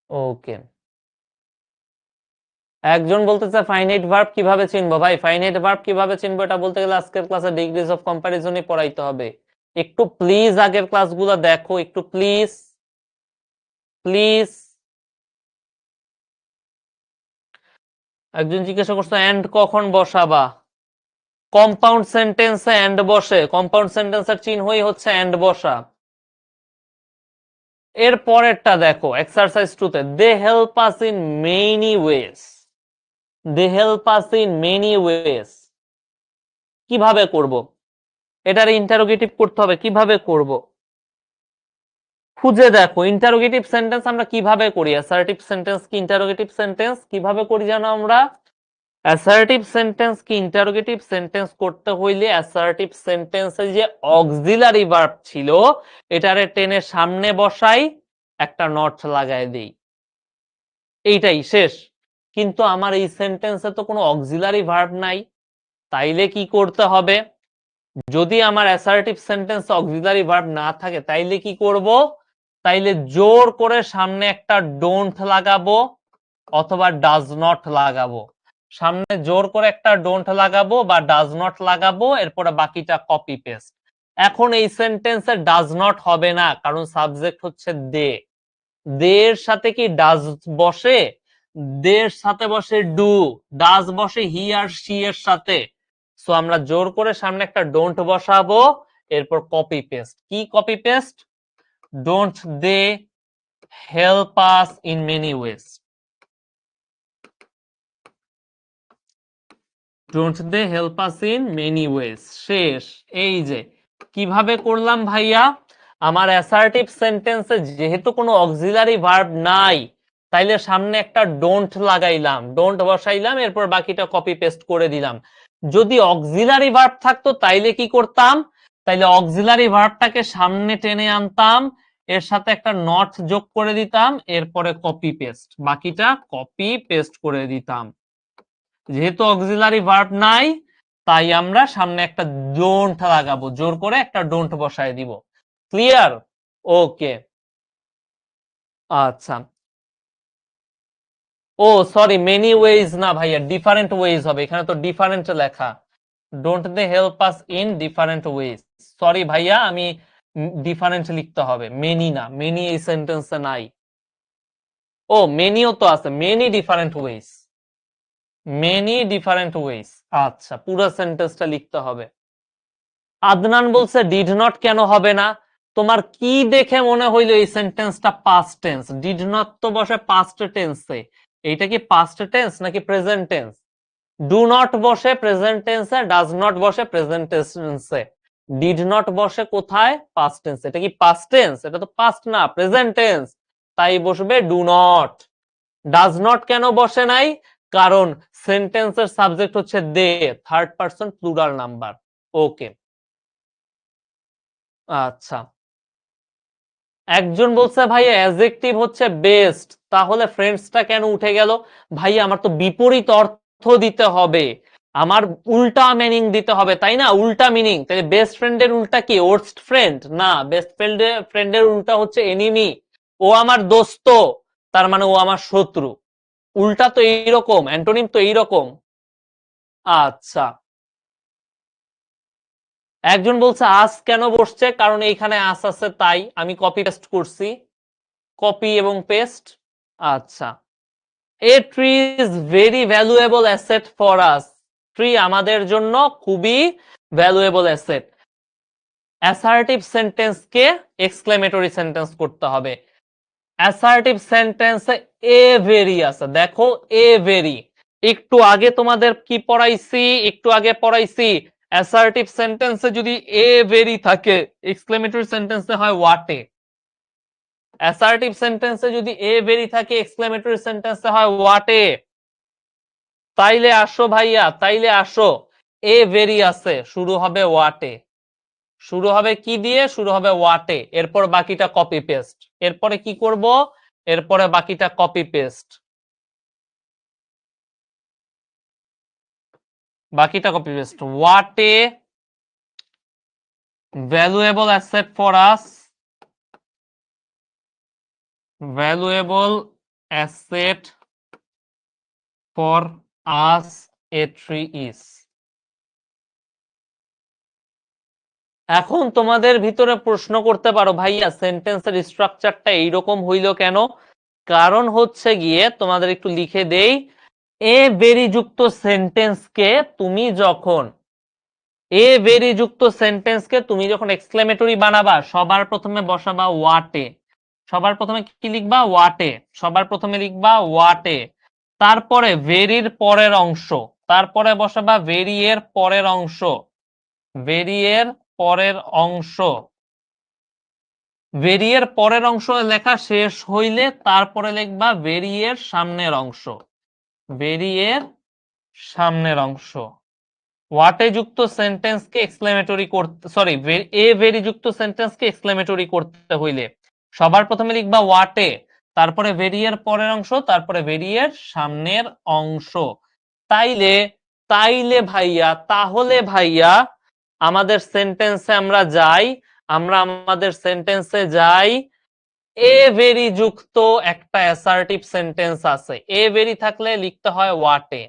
ওকে। একজন বলতেছে ফাইনাইট ভার্ব কিভাবে চিনবো? ভাই ফাইনাইট ভার্ব কিভাবে চিনবো এটা বলতে গেলে আজকের ক্লাসে ডিগ্রিজ অফ কম্পারিজনই পড়াইতে হবে। একটু প্লিজ আগের ক্লাসগুলো দেখো, একটু প্লিজ প্লিজ। একজন জিজ্ঞাসা করছে এন্ড কখন বসাবা? কম্পাউন্ড সেন্টেন্সে এন্ড বসে, কম্পাউন্ড সেন্টেন্সের চিহ্নই হচ্ছে এন্ড বসা। এর পরেরটা দেখো, এক্সারসাইজ 2 তে, they help us in many ways. They help us in many ways কিভাবে করব? এটার ইন্টারোগেটিভ করতে হবে, কিভাবে করব? খুঁজে দেখো ইন্টারোগেটিভ সেন্টেন্স আমরা কিভাবে করি। অ্যাসার্টিভ সেন্টেন্স কি ইন্টারোগেটিভ সেন্টেন্স কিভাবে করি জানো আমরা? অ্যাসার্টিভ সেন্টেন্স কি ইন্টারোগেটিভ সেন্টেন্স করতে হইলে অ্যাসার্টিভ সেন্টেন্সে যে অক্সিলারি ভার্ব ছিল এটারে টেনে সামনে বসাই, একটা নট লাগাই দেই, এইটাই শেষ। কিন্তু আমার এই সেন্টেন্সে তো কোনো অক্সিলারি ভার্ব নাই, তাইলে কি করতে হবে? যদি আমার অ্যাসার্টিভ সেন্টেন্স অক্সিলারি ভার্ব না থাকে তাইলে কি করব? তাইলে জোর করে সামনে একটা ডোন্ট লাগাবো অথবা ডাজ নট লাগাবো। সামনে জোর করে একটা ডোন্ট লাগাবো বা ডাজ নট লাগাবো, এরপরে বাকিটা কপি পেস্ট। এখন এই সেন্টেন্সে ডাজ নট হবে না, কারণ সাবজেক্ট হচ্ছে দে। দে এর সাথে কি ডাজ বসে? দে এর সাথে বসে ডু। ডাজ বসে হি আর শি এর সাথে। সো আমরা জোর করে সামনে একটা ডোন্ট বসাবো, এরপর কপি পেস্ট। কি copy paste? Don't they help us in many ways. Don't they help us in many ways, শেষ। এই যে কিভাবে করলাম ভাইয়া? আমার অ্যাসার্টিভ সেন্টেন্সে যেহেতু কোনো অক্সিলারি ভার্ব নাই, তাইলে সামনে একটা ডোন্ট লাগাইলাম, ডোন্ট বসাইলাম, এরপর বাকিটা কপি পেস্ট করে দিলাম। যদি অক্সিলারি ভার্ব থাকতো তাইলে কি করতাম? তাইলে অক্সিলারি ভার্বটাকে সামনে টেনে আনতাম, এর সাথে একটা নট যোগ করে দিতাম, এরপরে কপি পেস্ট, বাকিটা কপি পেস্ট করে দিতাম। যেহেতু অক্সিলারি ভার্ব নাই, তাই আমরা সামনে একটা ডোন্ট লাগাবো, জোর করে একটা ডোন্ট বসায় দিব। ক্লিয়ার? ওকে। আচ্ছা, ও সরি, মেনি ওয়েজ না ভাইয়া, ডিফারেন্ট ওয়েজ হবে, এখানে তো ডিফারেন্ট লেখা। Don't they help us in different ways. Sorry ভাইয়া, আমি ডিফারেন্ট লিখতে হবে, মেনি না, মেনি এই সেন্টেন্সে নাই। ও মেনিও তো আছে, many different ways, many different ways. আচ্ছা, পুরো সেন্টেন্সটা লিখতে হবে। আদনান বলছে ডিড নট কেন হবে না? তোমার কি দেখে মনে হইলো এই সেন্টেন্সটা পাস্ট টেন্স? ডিড নট তো বসে পাস্ট টেন্সে, এইটা কি পাস্ট টেন্স নাকি প্রেজেন্ট টেন্স? ডু নট বসে প্রেজেন্ট টেন্সে, ডাজ নট বসে প্রেজেন্ট টেন্সে, ডিড নট বসে কোথায়? Past tense. এটা কি পাস্ট টেন্স? এটা তো পাস্ট না, প্রেজেন্ট টেন্স, তাই বসবে ডু নট। ডাজ নট কেন বসে নাই? কারণ সেন্টেন্সের সাবজেক্ট হচ্ছে দে, থার্ড পারসন প্লুরাল নাম্বার। ওকে, আচ্ছা। একজন বলছে ভাই অ্যাডজেক্টিভ হচ্ছে বেস্ট, তাহলে ফ্রেন্ডসটা কেন উঠে গেল? ভাই আমার তো বিপরীত অর্থ দিতে হবে, আমার উল্টা মিনিং দিতে হবে, তাই না? উল্টা মিনিং, তাহলে বেস্ট ফ্রেন্ডের উল্টা কি? Worst friend? না, বেস্ট ফ্রেন্ডের উল্টা হচ্ছে এনিমি। ও আমার দোস্ত, তার মানে ও আমার শত্রু। উল্টা তো এইরকম, অ্যান্টোনিম তো এইরকম। আচ্ছা, একজন বলছে আস কেন বসছে? কারণ এইখানে আস আছে তাই আমি কপি পেস্ট করছি, কপি এবং পেস্ট। আচ্ছা, a tree is very valuable asset for us. Tree আমাদের জন্য খুবই ভ্যালুয়েবল অ্যাসেট। অ্যাসার্টিভ সেন্টেন্সকে এক্সক্লেমেটরি সেন্টেন্স করতে হবে। অ্যাসার্টিভ সেন্টেন্সে এ ভেরি আছে, দেখো এ ভেরি। একটু আগে তোমাদের কি পড়াইছি? একটু আগে পড়াইছি অ্যাসার্টিভ সেন্টেন্সে যদি এ ভেরি থাকে, এক্সক্লেমেটরি সেন্টেন্সে হয় ওয়াটে। অ্যাসার্টিভ সেন্টেন্সে যদি এ ভেরি থাকে, এক্সক্লেমেটরি সেন্টেন্সে হয় ওয়াটে। তাইলে আসো ভাইয়া, তাইলে আসো, এ ভেরি আছে, শুরু হবে ওয়াটে। শুরু হবে কি দিয়ে? শুরু হবে ওয়াটে। এরপর বাকিটা কপি পেস্ট। এরপরে কি করব? এরপরে বাকিটা কপি পেস্ট। বাকিটা copy paste. What a valuable asset for us, valuable asset for us a tree is. এখন তোমাদের ভিতরে প্রশ্ন করতে পারো ভাইয়া সেন্টেন্সের স্ট্রাকচারটা এইরকম হইল কেন? কারণ হচ্ছে গিয়ে তোমাদের একটু লিখে দেই, এ ভেরি যুক্ত সেন্টেন্সকে তুমি যখন এ ভেরি যুক্ত সেন্টেন্সকে তুমি যখন এক্সক্লেমেটরি বানাবা, সবার প্রথমে বসাবা ওয়াটে। সবার প্রথমে কি লিখবা? ওয়াটে। সবার প্রথমে লিখবা ওয়াটে, তারপরে ভেরির পরের অংশ, তারপরে বসাবা ভেরি এর পরের অংশ, ভেরি এর পরের অংশ। ভেরি এর পরের অংশ লেখা শেষ হইলে তারপরে লিখবা ভেরি এর সামনের অংশ, ভেরি এর সামনের অংশ। ওয়াটে যুক্ত সেন্টেন্সকে এক্সক্লেমেটরি করতে, সরি, এ ভেরি যুক্ত সেন্টেন্সকে এক্সক্লেমেটরি করতে হইলে সবার প্রথমে লিখবা ওয়াটে, তারপরে ভেরি এর পরের অংশ, তারপরে ভেরি এর সামনের অংশ। তাইলে তাইলে ভাইয়া, তাহলে ভাইয়া আমাদের সেন্টেন্সে আমরা যাই, আমরা আমাদের সেন্টেন্সে যাই, এ ভেরি যুক্ত একটা অ্যাসার্টিভ সেন্টেন্স আছে। এ ভেরি থাকলে লিখতে হয় ওয়াটে,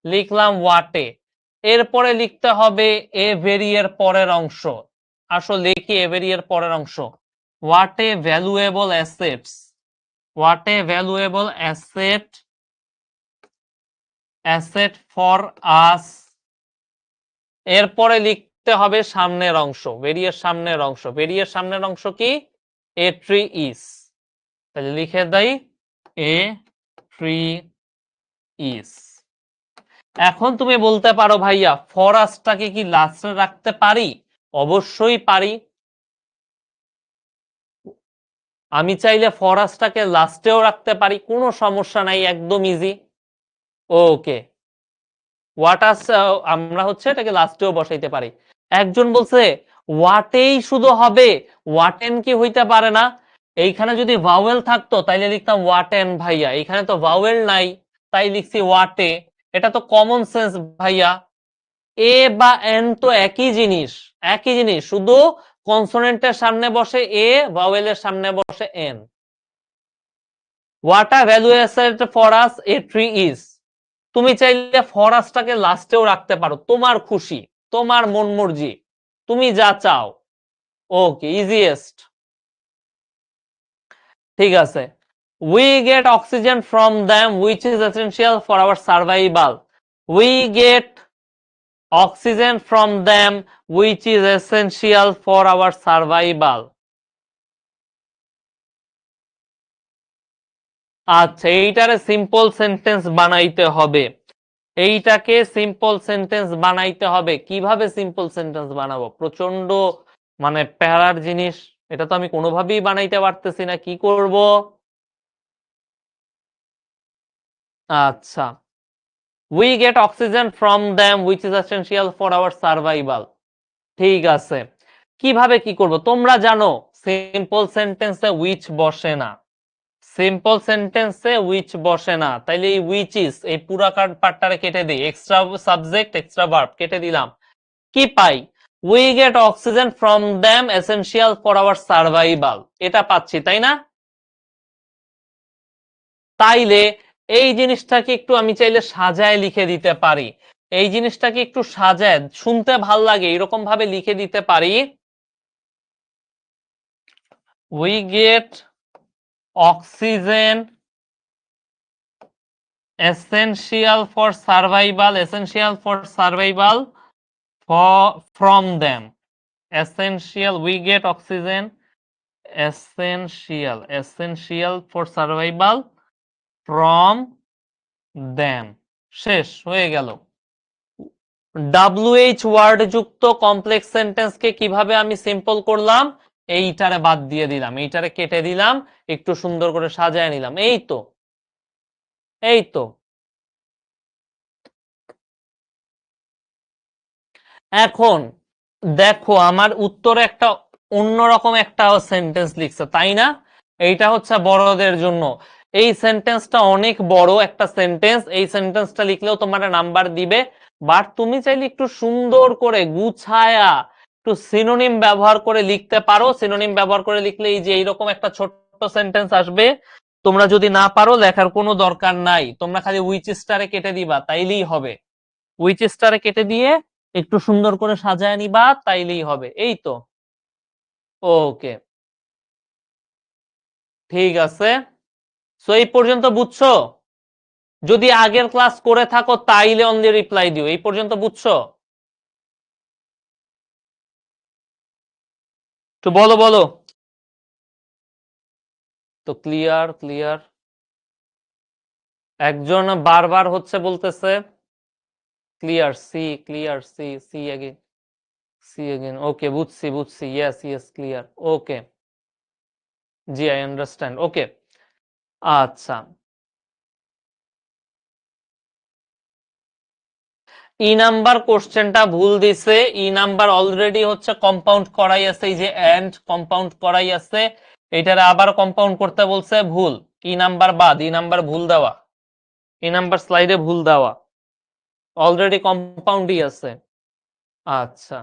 লিখলাম ওয়াটে। এরপরে লিখতে হবে এ ভেরি এর পরের অংশ। আসলে লিখি এ ভেরি এর পরের অংশ, what a valuable assets, what a valuable asset for আস। এরপরে লিখতে হবে সামনের অংশ, ভেরিয়ের সামনের অংশ। ভেরিয়ের সামনের অংশ কি? এ ট্রি ইজ। তাহলে লিখে দেই এ ট্রি ইজ। এখন তুমি বলতে পারো ভাইয়া ফরাসটাকে কি লাস্টে রাখতে পারি? অবশ্যই পারি। আমি চাইলে ফরাসটাকে লাস্টেও রাখতে পারি, কোনো সমস্যা নাই, একদম ইজি। ওকে, ওয়াটাস আমরা হচ্ছে এটাকে লাস্টেও বসাইতে পারি। একজন বলছে ওয়াটেই শুধু হবে, ওয়াটেন কি হইতে পারে না? এইখানে যদি ভাওয়েল থাকতো তাইলে লিখতাম ওয়াটেন ভাইয়া, এখানে তো ভাওয়েল নাই, তাই লিখছি ওয়াটে। এটা তো কমন সেন্স ভাইয়া। এ বা এন তো একই জিনিস, একই জিনিস, শুধু কনসোনেন্টের সামনে বসে এ, ভাওয়েলের সামনে বসে N. What a value asset for us a tree is. তুমি চাইলে ফরাসটাকে লাস্টেও রাখতে পারো, তোমার খুশি, তোমার মন মর্জি, তুমি যা চাও। ওকে, ইজিয়েস্ট। ঠিক আছে, we get oxygen from them which is essential for our survival. We get oxygen from them which is essential for our survival. আচ্ছা, এইটারে সিম্পল সেন্টেন্স বানাইতে হবে। এইটাকে সিম্পল সেন্টেন্স বানাইতে হবে। কিভাবে সিম্পল সেন্টেন্স বানাবো? প্রচন্ড মানে প্যারার জিনিস, এটা তো আমি কোনোভাবেই বানাইতে পারতেছি না, কি করব? আচ্ছা, we get oxygen from them which is essential for our survival. ঠিক আছে, কিভাবে কি করব? তোমরা জানো সিম্পল সেন্টেন্সে উইচ বসে না, সিম্পল সেন্টেন্সে উইচ বসে না, তাইলে এই উইচ ইজ এই পুরা পার্টটারে কেটে দিই, এক্সট্রা সাবজেক্ট এক্সট্রা ভার্ব কেটে দিলাম, কি পাই? We get oxygen from them essential for our survival, এটা পাচ্ছি তাই না? তাইলে এই জিনিসটাকে একটু আমি চাইলে সাজায় লিখে দিতে পারি, এই জিনিসটাকে একটু সাজায় শুনতে ভাল লাগে এরকম ভাবে লিখে দিতে পারি, we get oxygen essential for survival from them, essential, we get oxygen essential for survival from them, শেষ হয়ে গেল। WH ওয়ার্ড যুক্ত কমপ্লেক্স সেন্টেন্সকে কিভাবে আমি সিম্পল করলাম, এইটারে বাদ দিয়ে দিলাম, এইটারে কেটে দিলাম, একটু সুন্দর করে সাজায় নিলাম, এই তো এই তো। এখন দেখো আমার উত্তরে একটা অন্যরকম একটা সেন্টেন্স লিখছে তাই না, এইটা হচ্ছে বড়দের জন্য, এই সেন্টেন্সটা অনেক বড় একটা সেন্টেন্স, এই সেন্টেন্সটা লিখলেও তোমার নাম্বার দিবে, বাট তুমি চাইলে একটু সুন্দর করে গুছায়া একটু সিনোনিম ব্যবহার করে লিখতে পারো, সিনোনিম ব্যবহার করে লিখলে এই যে এইরকম একটা ছোট্ট সেন্টেন্স আসবে, তোমরা যদি না পারো লেখার কোনো দরকার নাই, তোমরা খালি উইচ স্টারে কেটে দিবা তাইলেই হবে, উইচ স্টারে কেটে দিয়ে একটু সুন্দর করে সাজায় নিবা তাইলেই হবে, এই তো। ওকে, ঠিক আছে, সো এই পর্যন্ত বুঝছো? যদি আগের ক্লাস করে থাকো তাইলে অনলি রিপ্লাই দিও, এই পর্যন্ত বুঝছো? তো বলো বলো। তো ক্লিয়ার ক্লিয়ার, একজন বারবার হচ্ছে বলতেছে clear, see see again, see again, okay বুঝছি বুঝছি, ইয়েস ইয়েস ক্লিয়ার, ওকে, জি আই আন্ডারস্ট্যান্ড, ওকে। আচ্ছা, ই নাম্বার কোশ্চেনটা ভুল দিছে, ই নাম্বার অলরেডি হচ্ছে কম্পাউন্ড করাই আছে, এই যে এন্ড কম্পাউন্ড করাই আছে, এটারে আবার কম্পাউন্ড করতে বলছে, ভুল, ই নাম্বার বাদ, ই নাম্বার ভুল দেওয়া, ই নাম্বার স্লাইডে ভুল দেওয়া, অলরেডি কম্পাউন্ডই আছে। আচ্ছা,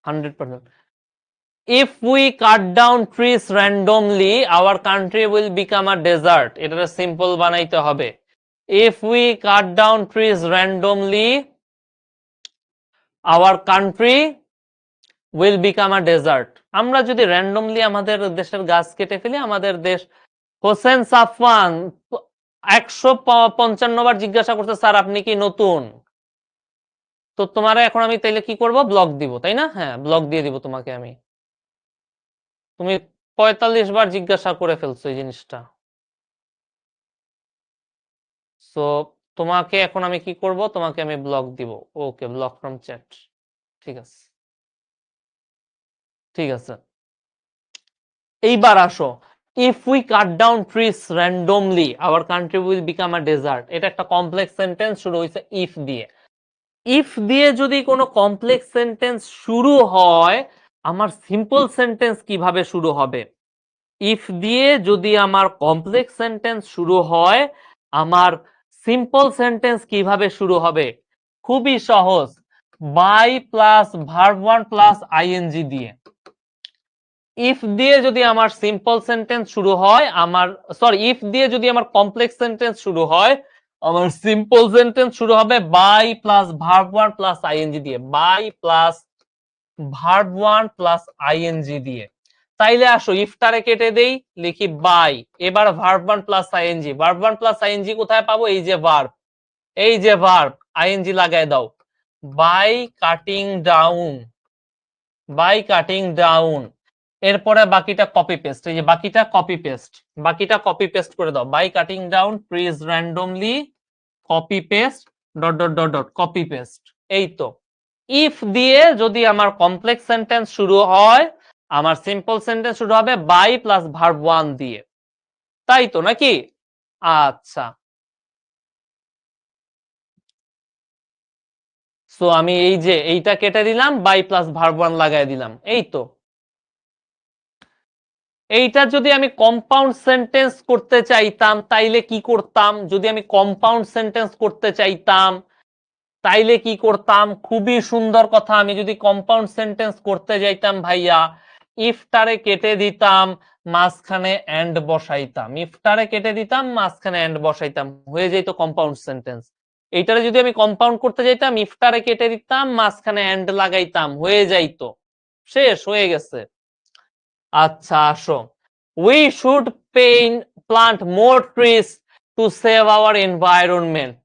100%। If we cut down trees randomly our country will become a desert, এটারে সিম্পল বানাইতে হবে, if we cut down trees randomly our country will become a desert, আমরা যদি র্যান্ডমলি আমাদের দেশের গাছ কেটে ফেলি আমাদের দেশ, হোসেন সাফওয়ান 155 বার জিজ্ঞাসা করছে স্যার আপনি কি নতুন, তো তোমার এখন আমি তাইলে কি করব, ব্লক দিব তাই না, হ্যাঁ ব্লক দিয়ে দিব তোমাকে আমি, তুমি 45 বার জিজ্ঞাসা করে ফেলছো এই জিনিসটা, সো তোমাকে এখন আমি কি করব, তোমাকে আমি ব্লক দিব, ওকে ব্লক ফ্রম চ্যাট, ঠিক আছে ঠিক আছে। এইবার আসো, if we cut down trees randomly our country will become a desert, এটা একটা কমপ্লেক্স সেন্টেন্স শুরু হয়েছে ইফ দিয়ে, ইফ দিয়ে যদি কোনো কমপ্লেক্স সেন্টেন্স শুরু হয় আমার সিম্পল সেন্টেন্স কিভাবে শুরু হবে, ইফ দিয়ে যদি আমার কমপ্লেক্স সেন্টেন্স শুরু হয় আমার সিম্পল সেন্টেন্স কিভাবে শুরু হবে, খুবই সহজ, by plus verb one plus ING দিয়ে, ইফ দিয়ে যদি আমার সিম্পল সেন্টেন্স শুরু হয় আমার, সরি ইফ দিয়ে যদি আমার কমপ্লেক্স সেন্টেন্স শুরু হয় আমার সিম্পল সেন্টেন্স শুরু হবে by plus verb one plus ING দিয়ে, by plus verb one plus ING দিয়ে, তাইলে আসো ইফটারে কেটে দেই, লিখি বাই, এবার verb one plus ING, verb one plus ING কোথায় পাবো, এই যে ভার্ব, এই যে ভার্ব, আইএনজি লাগাই দাও, by cutting down, by cutting down, এরপরে বাকিটা কপি পেস্ট, এই যে বাকিটা কপি পেস্ট, বাকিটা কপি পেস্ট করে দাও, by cutting down trees randomly copy paste dot dot dot dot copy paste, এই তো। ইফ দিয়ে যদি আমার কমপ্লেক্স সেন্টেন্স শুরু হয় আমার সিম্পল সেন্টেন্স শুরু হবে বাই প্লাস ভার্ব ওয়ান দিয়ে, তাই তো নাকি? আচ্ছা, সো আমি এই যে এইটা কেটে দিলাম, বাই প্লাস ভার্ব ওয়ান লাগাই দিলাম, এই তো। এইটা যদি আমি কম্পাউন্ড সেন্টেন্স করতে চাইতাম তাইলে কি করতাম? যদি আমি কম্পাউন্ড সেন্টেন্স করতে চাইতাম তাইলে কি করতাম? খুবই সুন্দর কথা। আমি যদি কম্পাউন্ড সেন্টেন্স করতে যাইতাম ভাইয়া, ইফটারে কেটে দিতাম, মাঝখানে এন্ড বসাইতাম। ইফটারে কেটে দিতাম, মাঝখানে এন্ড বসাইতাম, হয়ে যেত কম্পাউন্ড সেন্টেন্স। এইটারে যদি আমি কম্পাউন্ড করতে যাইতাম, ইফটারে কেটে দিতাম, মাঝখানে এন্ড লাগাইতাম, হয়ে যাইতো। শেষ হয়ে গেছে। আচ্ছা আসো, we should plant more trees to save our environment.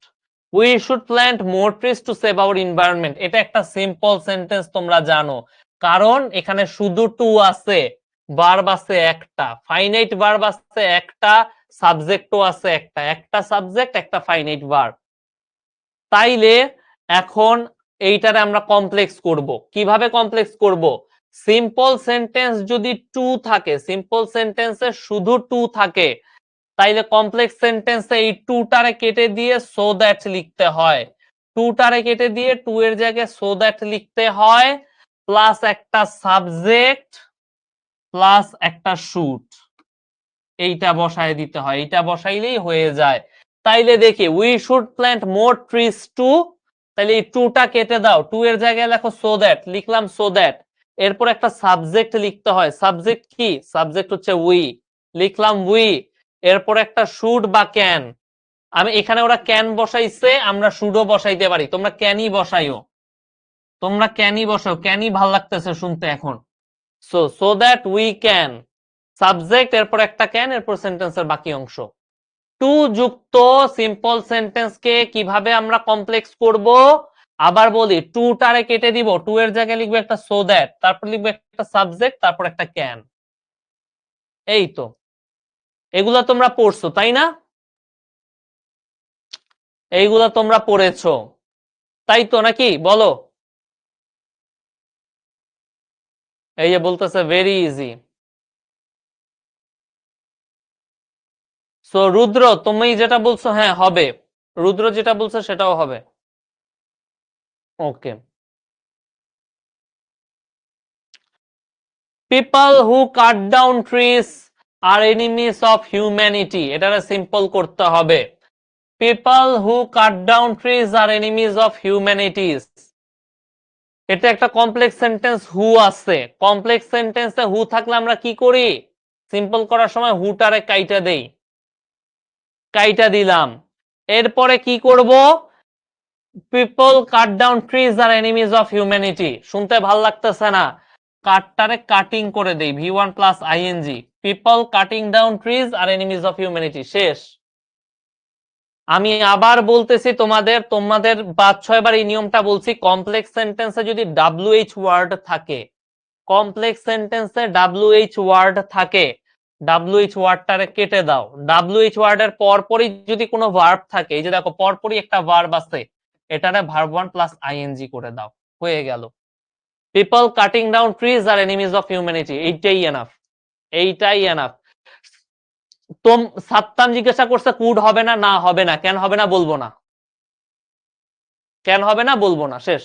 We should plant more trees to save our environment. এটা একটা সিম্পল সেন্টেন্স, তোমরা জানো, কারণ এখানে শুধু টু আছে, ভার্ব আছে একটা, ফাইনাইট ভার্ব আছে একটা, সাবজেক্টও আছে একটা, একটা সাবজেক্ট একটা ফাইনাইট ভার্ব। তাইলে এখন এইটারে আমরা কমপ্লেক্স করব। কিভাবে কমপ্লেক্স করব? সিম্পল সেন্টেন্স যদি টু থাকে, সিম্পল সেন্টেন্সে শুধু টু থাকে, তাইলে কমপ্লেক্স সেন্টেন্সে এই টুটারে কেটে দিয়ে সো দ্যাট লিখতে হয়। টুটারে কেটে দিয়ে টু এর জায়গায় সো দ্যাট লিখতে হয়, প্লাস একটা সাবজেক্ট প্লাস একটা শুড, এইটা বসায় দিতে হয়। এইটা বসাইলেই হয়ে যায়। তাইলে দেখি, we should plant more trees to, তাইলে এই টুটা কেটে দাও, টু এর জায়গায় লেখো সো দ্যাট, লিখলাম সো দ্যাট। এরপর একটা সাবজেক্ট লিখতে হয়, সাবজেক্ট কি? সাবজেক্ট হচ্ছে উই, লিখলাম উই। এরপর একটা শুড বা ক্যান, আমি এখানে ওরা ক্যান বসাইছে, আমরা শুডও বসাইতে পারি, তোমরা ক্যানই বসাইও, তোমরা ক্যানই বসাও, ক্যানই ভাল লাগতেছে শুনতে এখন। So that we can, subject, এরপর একটা ক্যান, এরপর সেন্টেন্সের বাকি অংশ। টু যুক্ত সিম্পল সেন্টেন্স কে কিভাবে আমরা কমপ্লেক্স করব? আবার বলি, টু টারে কেটে দিব, টু এর জায়গায় লিখবে একটা সো দ্যাট, তারপর লিখবে একটা সাবজেক্ট, তারপর একটা ক্যান। এই তো, এগুলা তোমরা পড়ছো তাই না? এইগুলা তোমরা পড়েছো তাই তো নাকি? বলো। এই যে বলতেছে ভেরি ইজি। সো রুদ্র, তুমি যেটা বলছো হ্যাঁ হবে, রুদ্র যেটা বলছো সেটাও হবে। Okay. People who cut down trees are enemies of humanity, এটারে সিম্পল করতে হবে। People who cut down trees are enemies of humanities, এটা একটা কমপ্লেক্স সেন্টেন্স, হু আছে। কমপ্লেক্স সেন্টেন্সে হু থাকলে আমরা কি করি? সিম্পল করার সময় হুটারে কাইটা দেই, কাইটা দিলাম। এরপরে কি করব? People cut down trees are enemies of humanity, শুনতে ভাল লাগতেছে না? কাটটারে কাটিং করে দেই, V one plus ING, people cutting down trees are enemies of humanity, শেষ। আমি আবার বলতেছি তোমাদের, তোমাদের 5-6 বার এই নিয়মটা বলছি, কমপ্লেক্স সেন্টেন্সে যদি ডাব্লিউএইচ ওয়ার্ড থাকে, কমপ্লেক্স সেন্টেন্সে ডাব্লিউএইচ ওয়ার্ড থাকে, ডাব্লিউএইচ ওয়ার্ডটারে কেটে দাও। ডাব্লিউএইচ ওয়ার্ডের পরপরই যদি কোনো ভার্ব থাকে, এই যে দেখো পরপরই একটা ভার্ব আছে, এটারে ভার্ব ওয়ান প্লাস আইএনজি করে দাও, হয়ে গেল। People cutting down trees are enemies of humanity, এইটাই এনাফ, এইটাই এনাফ। তোম সাত্তাম জিজ্ঞাসা করছে কুড হবে না, না হবে না, কেন হবে না বলবো না, কেন হবে না বলবো না, শেষ।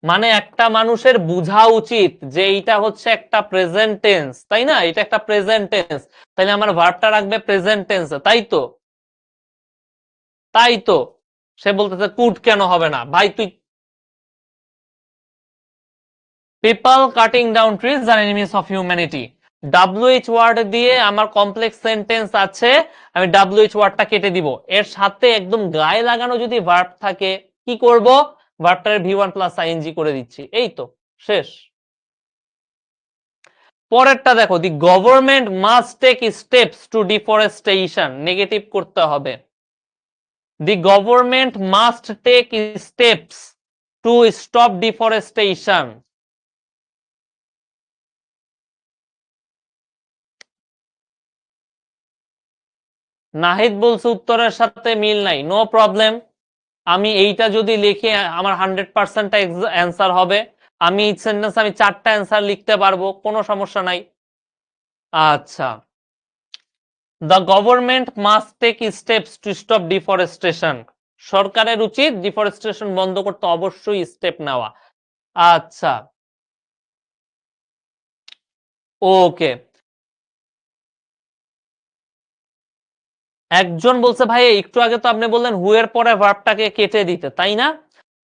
মানে একটা মানুষের বোঝা উচিত যে এইটা হচ্ছে একটা প্রেজেন্ট টেন্স, তাই না? এটা একটা প্রেজেন্ট টেন্স, তাইলে আমার ভার্বটা রাখবে প্রেজেন্ট টেন্স, তাই তো? তাই তো। সে বলতেছে কুড কেন হবে না, ভাই তুই, people cutting down trees are enemies of humanity, WH word দিয়ে আমার কমপ্লেক্স সেন্টেন্স আছে, আমি ডাব্লিউএইচ ওয়ার্ডটা কেটে দিব। এর সাথে একদম গায়ে লাগানো যদি ভার্ব থাকে, কি করব? ভার্বটার ভি ওয়ান প্লাস আইএনজি করে দিচ্ছি, এই তো, শেষ। পরেরটা দেখো, the government must take steps to deforestation, negative করতে হবে। The government must take steps to stop deforestation. Nahid বলছে উত্তরের সাথে মিল নাই, নো প্রবলেম। আমি এইটা যদি লিখি আমার 100% অ্যান্সার হবে। আমি এই সেন্টেন্স আমি 4টা অ্যান্সার লিখতে পারবো, কোনো সমস্যা নাই। আচ্ছা, the government must take steps to stop deforestation, সরকারের উচিত ডিফরেস্টেশন বন্ধ করতে অবশ্যই স্টেপ নেওয়া। আচ্ছা, ওকে। একজন বলছে ভাই একটু আগে তো আপনি বললেন হু এর পরে ভার্বটাকে কেটে দিতে, তাই না?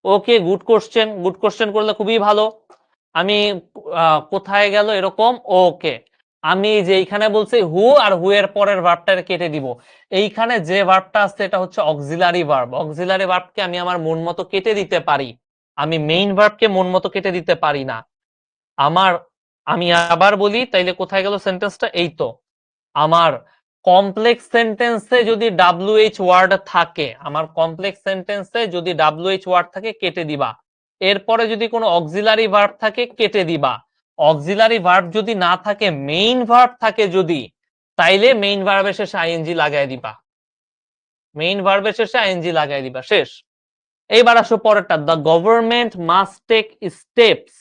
ওকে, গুড কোশ্চেন। গুড কোশ্চেন করলে খুবই ভালো। আমি কোথায় গেল এরকম, ওকে। আমি যে এইখানে বলছি হু আর হু এর পরের ভার্বটাকে কেটে দিব। এইখানে যে ভার্বটা আছে এটা হচ্ছে অক্সিলারি ভার্ব। অক্সিলারি ভার্বকে আমি আমার মন মতো কেটে দিতে পারি, আমি মেইন ভার্বকে মন মতো কেটে দিতে পারি না। আমার, আমি আবার বলি তাইলে কোথায় গেল সেন্টেন্সটা, এই তো আমার কমপ্লেক্স সেন্টেন্সে যদি WH ওয়ার্ড থাকে, আমার কমপ্লেক্স সেন্টেন্সে যদি WH ওয়ার্ড থাকে কেটে দিবা। এরপরে যদি কোনো অক্সিলারি ভার্ব থাকে কেটে দিবা। অক্সিলারি ভার্ব যদি না থাকে, মেইন ভার্ব থাকে যদি, তাইলে মেইন ভার্বের শেষে আইএনজি লাগাই দিবা। মেইন ভার্বের শেষে আইএনজি লাগাই দিবা, শেষ। এইবার আসো পরেরটা, the government must take steps.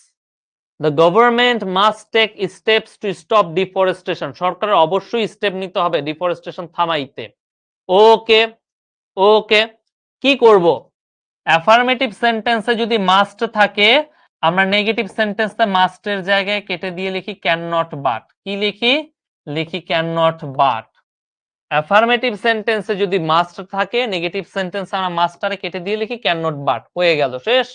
The government must take steps to stop deforestation. সরকারের অবশ্যই স্টেপ নিতে হবে ডিফরেস্টেশন থামাইতে। ওকে, ওকে। কি করব? অ্যাফার্মেটিভ সেন্টেন্সে যদি মাস্ট থাকে, আমরা নেগেটিভ সেন্টেন্সে মাস্টের জায়গায় কেটে দিয়ে লিখি ক্যান নট বাট। কি লিখি? লিখি ক্যান নট বাট। অ্যাফার্মেটিভ সেন্টেন্সে যদি মাস্ট থাকে, নেগেটিভ সেন্টেন্সে আমরা মাস্টারে কেটে দিয়ে লিখি ক্যান নট বাট। হয়ে গেল, শেষ।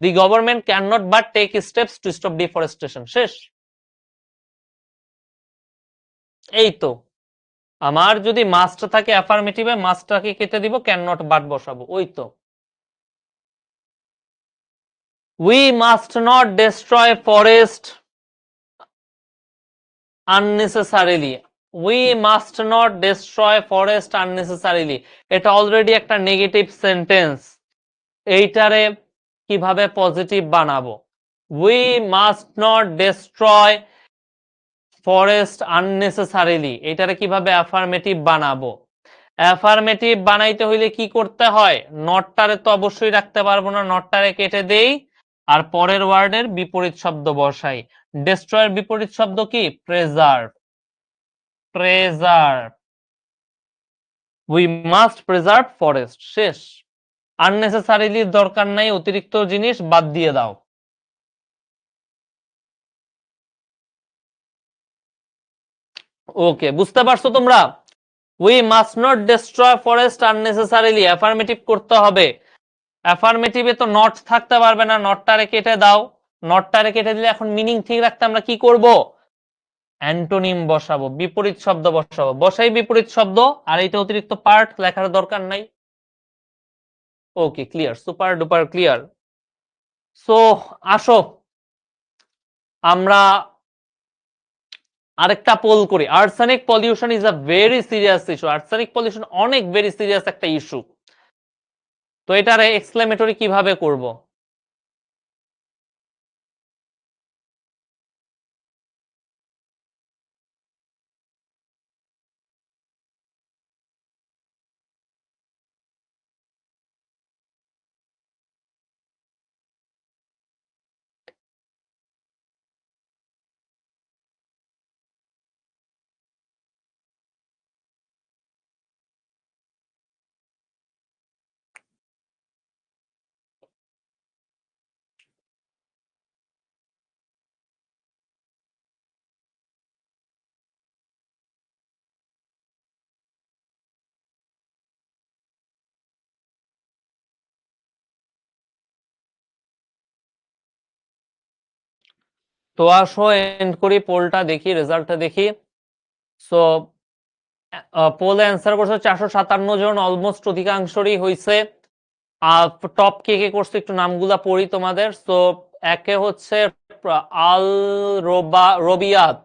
The government cannot but take steps to stop deforestation. শেষ। এই তো, আমার যদি মাস্ট থাকে অ্যাফার্মেটিভে, মাস্টটাকে কেটে দিব, ক্যান নট বাট বসাবো। ওই তো, we must not destroy forest unnecessarily. We must not destroy forest unnecessarily. এটা অলরেডি একটা নেগেটিভ সেন্টেন্স, এইটারে কিভাবে পজিটিভ বানাবো? We must not destroy forest unnecessarily, এটারে কিভাবে অ্যাফার্মেটিভ বানাবো? অ্যাফার্মেটিভ বানাইতে হইলে কি করতে হয়? নটটারে তো অবশ্যই রাখতে পারবো না, নটটারে কেটে দেই আর পরের ওয়ার্ডের বিপরীত শব্দ বসাই। ডেস্ট্রয়ের বিপরীত শব্দ কি? প্রেজার্ভ। প্রেজার্ভ, উই মাস্ট প্রেজার্ভ ফরেস্ট। শেষ। আননেসেসারিলি দরকার নাই, অতিরিক্ত জিনিস বাদ দিয়ে দাও। ওকে, বুঝতে পারছো তোমরা? We must not destroy forest unnecessarily, affirmative করতে হবে। অ্যাফার্মেটিভে তো নট থাকতে পারবে না, নটটারে কেটে দাও। নটটারে কেটে দিলে এখন মিনিং ঠিক রাখতে আমরা কি করব? অ্যান্টোনিম বসাবো, বিপরীত শব্দ বসাবো। বসাই বিপরীত শব্দ, আর এটা অতিরিক্ত পার্ট লেখার দরকার নাই। Okay, clear, super duper clear. So আসো আমরা আরেকটা পোল করি। Arsenic pollution is a very serious issue. Arsenic pollution অনেক ভেরি সিরিয়াস একটা ইস্যু। তো এটারে এক্সক্লেমেটরি কিভাবে করব? তো আসো এন্ড করি, পোলটা দেখি, রেজাল্টটা দেখি। সো পোলে অ্যান্সার করছে 457 জন, অলমোস্ট অধিকাংশরই হয়েছে। টপ কে কে করছে একটু নামগুলা পড়ি তোমাদের। সো একে হচ্ছে আল রবিয়াত,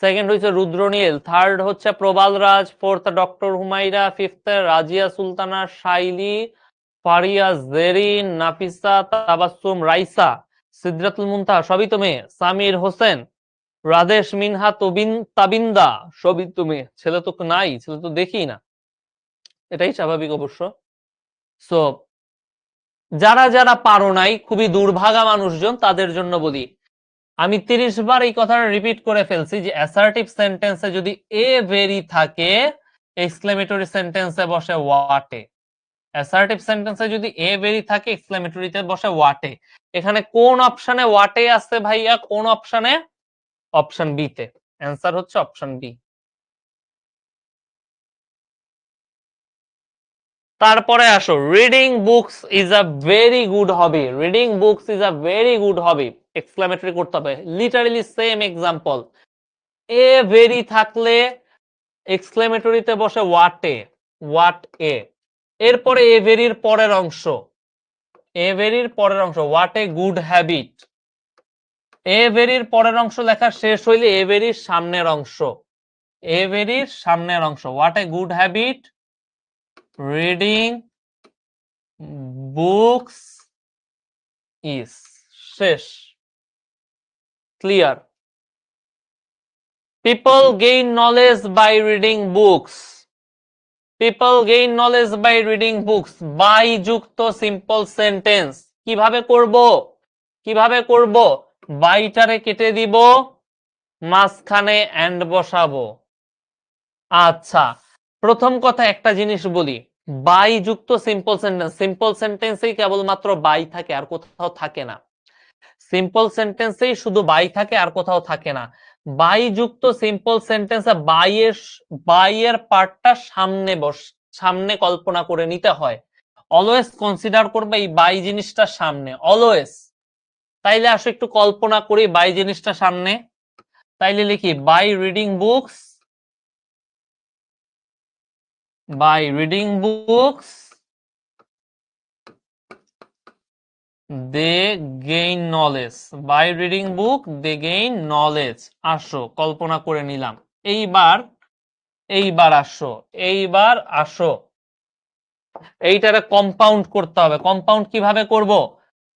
সেকেন্ড হচ্ছে রুদ্রনীল, থার্ড হচ্ছে Probal Raj, fourth doctor Humaira, fifth Razia Sultana, Shaili, Faria Zerin, Nafisa, Tabassum, Raisa, Sidratul Muntaha, সবই তুমি, সামির হোসেন, রাধেশ মিনহা, তাবিন্দা, সবই তুমি। ছেলে তো নাই, ছেলে তো দেখি না, এটাই স্বাভাবিক অবশ্য। সো যারা যারা পারো নাই, খুবই দুর্ভাগা মানুষজন, তাদের জন্য বলি, আমি 30 বার এই কথাটা রিপিট করে ফেলছি যে অ্যাসার্টিভ সেন্টেন্সে যদি এ ভেরি থাকে, এক্সক্লেমেটরি সেন্টেন্সে বসে ওয়াটে। অ্যাসার্টিভ সেন্টেন্সে যদি এ ভেরি থাকে এক্সক্লেমেটরিতে বসে হোয়াটে। এখানে কোন অপশনে হোয়াটে আছে ভাইয়া? কোন অপশনে? অপশন বি তে। অ্যান্সার হচ্ছে অপশন বি। তারপরে আসো, reading books is a very good hobby. Reading books is a very good hobby, exclamatory করতে হবে। Literally same example. A very থাকলে এক্সক্লেমেটরিতে বসে হোয়াটে, হোয়াট এ। এরপরে এ ভেরির পরের অংশ, এ ভেরির পরের অংশ হোয়াট এ গুড হ্যাবিট। এ ভেরির পরের অংশ লেখা শেষ হইলে এ ভেরির সামনের অংশ, এ ভেরির সামনের অংশ what a good habit reading books is. শেষ। Clear? People gain knowledge by reading books. People gain knowledge by reading books. By যুক্ত সিম্পল সেন্টেন্স কিভাবে করব? কিভাবে করব? বাইটারে কেটে দিব, মাঝখানে এন্ড বসাবো। আচ্ছা, প্রথম কথা একটা জিনিস বলি, বাই যুক্ত সিম্পল সেন্টেন্স, সিম্পল সেন্টেন্সেই কেবলমাত্র বাই থাকে, আর কোথাও থাকে না। সিম্পল সেন্টেন্সেই শুধু বাই থাকে, আর কোথাও থাকে না। বাই যুক্ত সিম্পল সেন্টেন্সে বাইয়ের পার্টটা সামনে কল্পনা করে নিতে হয়। অলওয়েজ কনসিডার করবে এই বাই জিনিসটা সামনে, অলওয়েজ। তাইলে আসো একটু কল্পনা করি বাই জিনিসটা সামনে। তাইলে লিখি by reading books, by reading books they gain knowledge. By reading book they gain knowledge. আসো কল্পনা করে নিলাম। এইবার আসো, এইবার আসো, এইটারে কম্পাউন্ড করতে হবে। কম্পাউন্ড কিভাবে করব?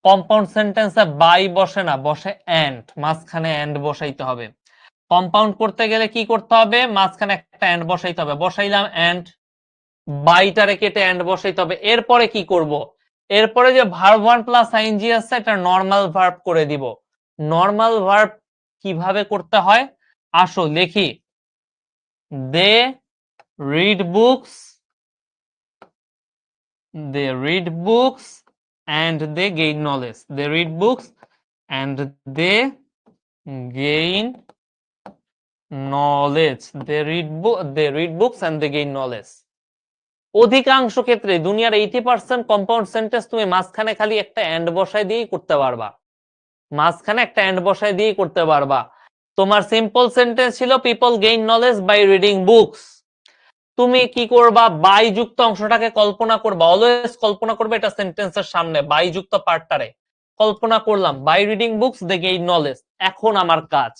কম্পাউন্ড সেন্টেন্সে বাই বসে না, বসে এন্ড, মাঝখানে এন্ড বসাইতে হবে। কম্পাউন্ড করতে গেলে কি করতে হবে? মাঝখানে একটা এন্ড বসাইতে হবে। বসাইলাম এন্ড, বাইটারে কেটে এন্ড বসাইতে হবে। এরপরে কি করব? এরপরে যে ভার্ব ওয়ান প্লাস আইএনজি আছে এটা নর্মাল ভার্ব করে দিব। নর্মাল ভার্ব কিভাবে করতে হয়? আসো লিখি, they read books, they read books and they gain knowledge. They read books and they gain knowledge. They read books and they gain knowledge. অধিকাংশ ক্ষেত্রে দুনিয়ার 80% কম্পাউন্ড সেন্টেন্স তুমি মাঝখানে খালি একটা এন্ড বসায় দিয়েই করতে পারবা। মাঝখানে একটা এন্ড বসায় দিয়েই করতে পারবা। তোমার সিম্পল সেন্টেন্স ছিল people gain knowledge by reading books. তুমি কি করবা? বাই যুক্ত অংশটাকে কল্পনা করবা, অলওয়েজ কল্পনা করবে এটা সেন্টেন্সের সামনে, বাই যুক্ত পার্টটারে কল্পনা করলাম, by reading books they gain knowledge. এখন আমার কাজ,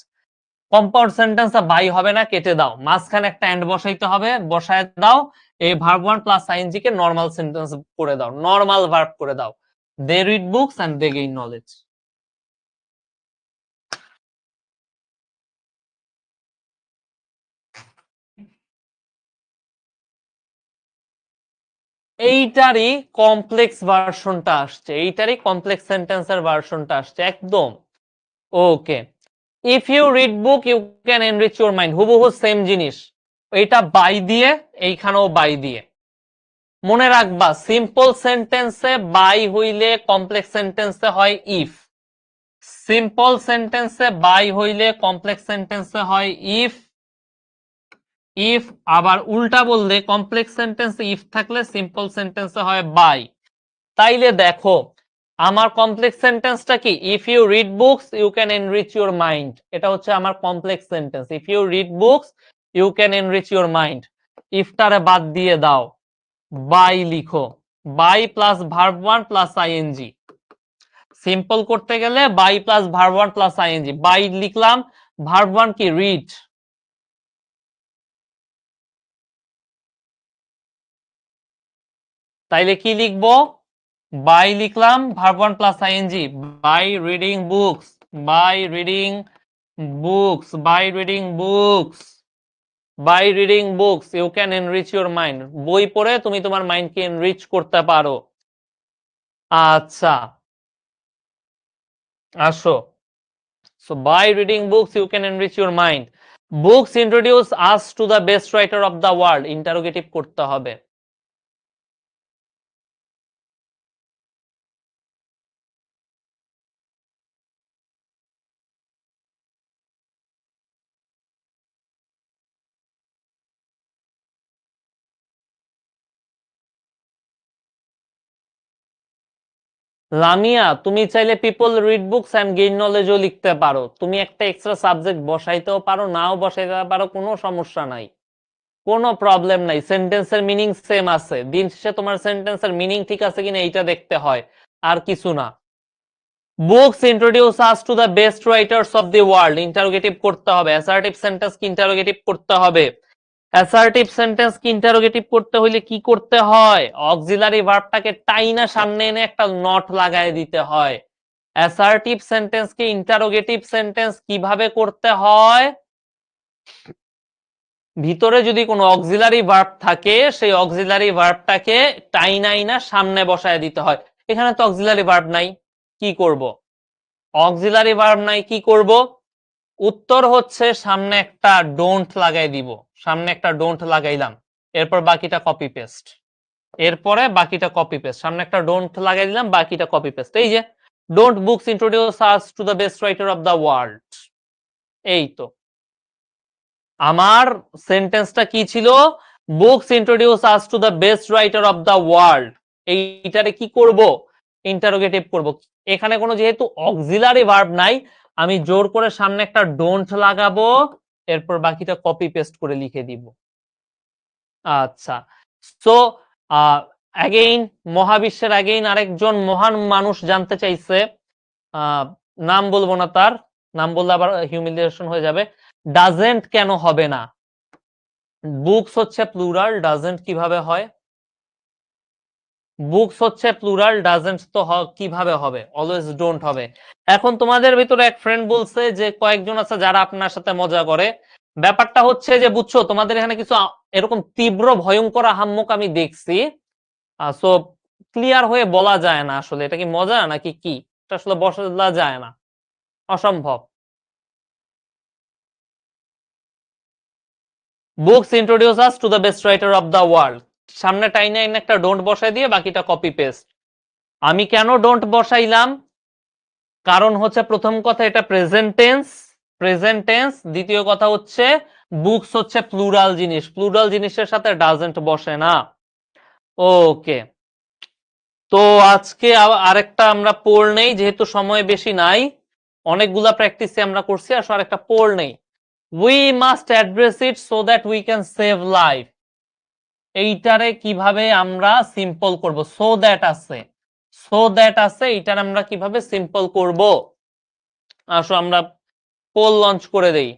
কম্পাউন্ড সেন্টেন্সটা বাই হবে না, কেটে দাও, মাঝখানে একটা এন্ড বসাইতে হবে, বসায় দাও। এই ভার্ব ওয়ান প্লাস আইএনজি কে নর্মাল সেন্টেন্স করে দাও, নর্মাল ভার্ব করে দাও। They read books and they gain knowledge. এইটারই কমপ্লেক্স ভার্সনটা আসছে, এইটারই কমপ্লেক্স সেন্টেন্সের ভার্সনটা আসছে একদম। Okay, if you read book you can enrich your mind, হুবহু সেম জিনিস। এটা বাই দিয়ে, এইখানেও বাই দিয়ে। মনে রাখবা সিম্পল সেন্টেন্সে বাই হইলে কমপ্লেক্স সেন্টেন্সে হয় ইফ। সিম্পল সেন্টেন্সে বাই হইলে কমপ্লেক্স সেন্টেন্সে হয় ইফ। ইফ আবার উল্টা বললে কমপ্লেক্স সেন্টেন্সে ইফ থাকলে সিম্পল সেন্টেন্সে হয় বাই। তাইলে দেখো আমার কমপ্লেক্স সেন্টেন্সটা কি? If you read books you can enrich your mind, এটা হচ্ছে আমার complex sentence. If you read books you can enrich your mind. ইফটারে বাদ দিয়ে দাও, বাই লিখো, by plus verb one plus ING. Simple করতে গেলে by plus verb one plus ING. By লিখলাম, ভার্ব ওয়ান কি? রিড। তাইলে কি লিখবো? বাই লিখলাম, verb one plus ING, by reading books, by reading books, by reading books, by reading books you can enrich your mind. বই পড়ে তুমি তোমার মাইন্ডকে এনরিচ করতে পারো। আচ্ছা আসো, so by reading books you can enrich your mind. Books introduce us to the best writer of the world. Interrogative করতে হবে। লামিয়া, তুমি চাইলে people read books and gain নলেজও লিখতে পারো, তুমি একটা এক্সট্রা সাবজেক্ট বসাইতেও পারো, নাও বসাইতে পারো, কোনো সমস্যা নাই, কোনো প্রবলেম নাই। সেন্টেন্সের মিনিং সেম আছে, দিন শেষে তোমার সেন্টেন্সের মিনিং ঠিক আছে কিনা এইটা দেখতে হয়, আর কিছু না। Books introduce us to the best writers of the world, interrogative করতে হবে। অ্যাসার্টিভ সেন্টেন্স কি ইন্টারোগেটিভ করতে হবে। অ্যাসার্টিভ সেন্টেন্স কি ইন্টারোগেটিভ করতে হইলে কি করতে হয়, অক্সিলারি ভার্বটাকে টাইনা সামনে এনে একটা নট লাগায় দিতে হয়। অ্যাসার্টিভ সেন্টেন্সকে ইন্টারোগেটিভ সেন্টেন্স কিভাবে করতে হয়, ভিতরে যদি কোনো অক্সিলারি ভার্ব থাকে সেই অক্সিলারি ভার্বটাকে টাইনাইনা সামনে বসায় দিতে হয়। এখানে তো অক্সিলারি ভার্ব নাই, কি করব, অক্সিলারি ভার্ব নাই, কি করব, উত্তর হচ্ছে সামনে একটা ডোন্ট লাগাই দিব, সামনে একটা ডোন্ট লাগাইলাম, এরপর বাকিটা কপি পেস্ট, এরপরে বাকিটা কপি পেস্ট, সামনে একটা ডোন্ট লাগাই দিলাম, বাকিটা কপি পেস্ট। এই যে don't books introduce us to the best writer of the world, এই তো আমার সেন্টেন্সটা কি ছিল, books introduce us to the best writer of the world, এইটারে কি করব, ইন্টারোগেটিভ করব। এখানে কোনো যেহেতু অক্সিলারি ভার্ব নাই, আমি জোর করে সামনে একটা ডোন্ট লাগাবো, এরপর বাকিটা কপি পেস্ট করে লিখে দিব। আচ্ছা, সো অ্যাগেইন মহাবিশ্বের অ্যাগেইন আরেকজন মহান মানুষ জানতে চাইছে, নাম বলবো না, তার নাম বললে আবার হিউমিলিয়েশন হয়ে যাবে। ডাজেন্ট কেন হবে না, বুকস হচ্ছে প্লুরাল, ডাজেন্ট কিভাবে হয়, বুকস হচ্ছে প্লুরাল, ডাজেন্ট তো কিভাবে হবে, অলওয়েজ ডোন্ট হবে। এখন তোমাদের ভিতরে এক ফ্রেন্ড বলছে যে কয়েকজন আছে যারা আপনার সাথে মজা করে, ব্যাপারটা হচ্ছে যে বুঝছো তোমাদের এখানে কিছু এরকম তীব্র ভয়ঙ্কর আহাম্মক আমি দেখছি, সো ক্লিয়ার হয়ে বলা যায় না আসলে এটা কি মজা নাকি কি, এটা আসলে বলা যায় না, অসম্ভব। Books introduce us to the best writer of the world, সামনে টাইনে একটা ডোন্ট বসাই দিয়ে বাকিটা কপি পেস্ট। আমি কেন ডোন্ট বসাইলাম, কারণ হচ্ছে প্রথম কথা এটা প্রেজেন্ট টেন্স, প্রেজেন্ট টেন্স, দ্বিতীয় কথা হচ্ছে বুকস হচ্ছে প্লুরাল জিনিস, প্লুরাল জিনিসের সাথে ডাজেন্ট বসে না। ওকে, তো আজকে আরেকটা আমরা পোল নেই, যেহেতু সময় বেশি নাই, অনেকগুলা প্র্যাকটিসে আমরা করছি, আর আরেকটা পোল নেই। We must address it so that we can save life, এইটারে কিভাবে আমরা সিম্পল করব, সো দ্যাট আছে, সো দ্যাট আছে, এইটার আমরা কিভাবে সিম্পল করব, আসো আমরা পোল লঞ্চ করে দেই।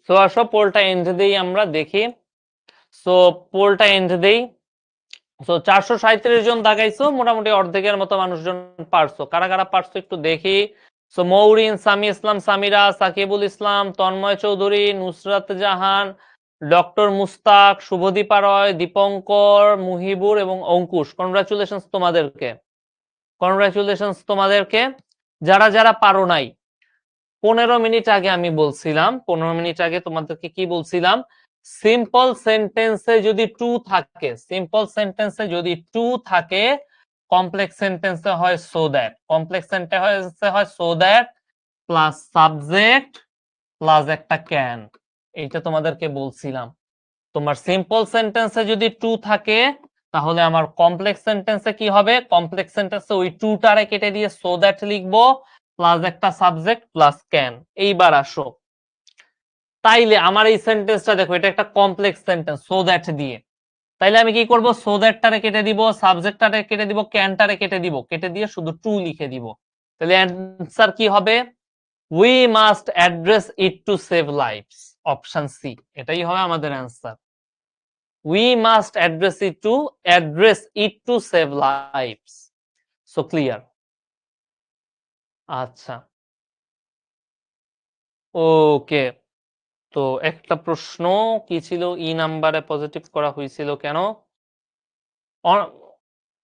সো আসো পোলটা এন্ড দেই, আমরা দেখি। সো পোলটা এন্ড দেই। সো 437 জন দাগাইছো, মোটামুটি অর্ধেকের মতো মানুষজন পারছো, কারা কারা পারছো একটু দেখি। সো মৌরিন, সামি ইসলাম, সামিরা, সাকিবুল ইসলাম, তন্ময় চৌধুরী, নুসরাত জাহান, ডক্টর মুস্তাক, শুভদীপা রয়, দীপঙ্কর, মুহিবুর এবং অঙ্কুশ, কনগ্রাচুলেশনস তোমাদেরকে, কনগ্রাচুলেশনস তোমাদেরকে। যারা যারা পারো নাই, 15 মিনিট আগে আমি বলছিলাম, 15 মিনিট আগে তোমাদেরকে কি বলছিলাম, সিম্পল সেন্টেন্সে যদি টু থাকে, সিম্পল সেন্টেন্সে যদি টু থাকে, কমপ্লেক্স সেন্টেন্সে হয় সো দ্যাট, কমপ্লেক্স সেন্টেন্সে হয় so that plus subject plus একটা ক্যান, এইটা তোমাদেরকে বলছিলাম। তোমার সিম্পল সেন্টেন্সে যদি টু থাকে তাহলে আমার কমপ্লেক্স সেন্টেন্সে কি হবে? কমপ্লেক্স সেন্টেন্সে ওই টুটারে কেটে দিয়ে সো দ্যাট লিখবো, প্লাস একটা সাবজেক্ট প্লাস ক্যান। এইবার আসো, তাইলে আমার এই সেন্টেন্সটা দেখো, এটা একটা কমপ্লেক্স সেন্টেন্স সো দ্যাট দিয়ে। তাইলে আমি কি করব? সো দ্যাটটারে কেটে দিব, সাবজেক্টটারে কেটে দিব, ক্যানটারে কেটে দিব, কেটে দিয়ে শুধু টু লিখে দিব। তাহলে অ্যান্সার কি হবে? We must address it to save lives. Option C, এটাই হবে আমাদের answer. We must address it to save lives. So clear? আচ্ছা, ওকে। তো একটা প্রশ্ন কি ছিল, ই নাম্বারে পজিটিভ করা হয়েছিল কেন?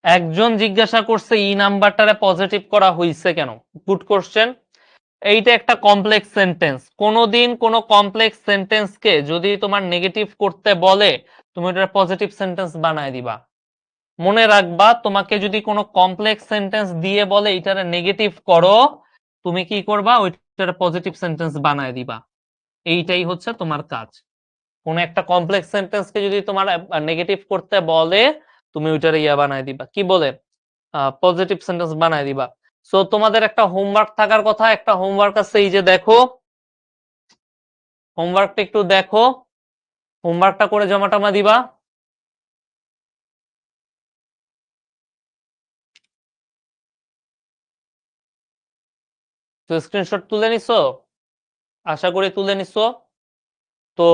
একজন জিজ্ঞাসা করছে ই নাম্বারটারে পজিটিভ করা হয়েছে কেন। Good question. এইটা একটা কমপ্লেক্স সেন্টেন্স। কোনোদিন কোনো কমপ্লেক্স সেন্টেন্সকে যদি তোমার নেগেটিভ করতে বলে, তুমি ওটার পজিটিভ সেন্টেন্স বানায় দিবা। মনে রাখবা, তোমাকে যদি কোনো কমপ্লেক্স সেন্টেন্স দিয়ে বলে এটারে নেগেটিভ করো, তুমি কি করবা? ওইটার পজিটিভ সেন্টেন্স বানায় দিবা। এইটাই হচ্ছে তোমার কাজ। কোন একটা কমপ্লেক্স সেন্টেন্সকে যদি তোমার নেগেটিভ করতে বলে, তুমি ওইটারে ইয়া বানায় দিবা, কি বলে, পজিটিভ সেন্টেন্স বানায় দিবা। সো তোমাদের একটা হোমওয়ার্ক থাকার কথা, একটা হোমওয়ার্ক আছে, এই যে দেখো, হোমওয়ার্কটা একটু দেখো, হোমওয়ার্কটা করে জমা টমা দিবা। তো স্ক্রিনশট তুলে নিছো? আশা করি তুলে নিছো। তো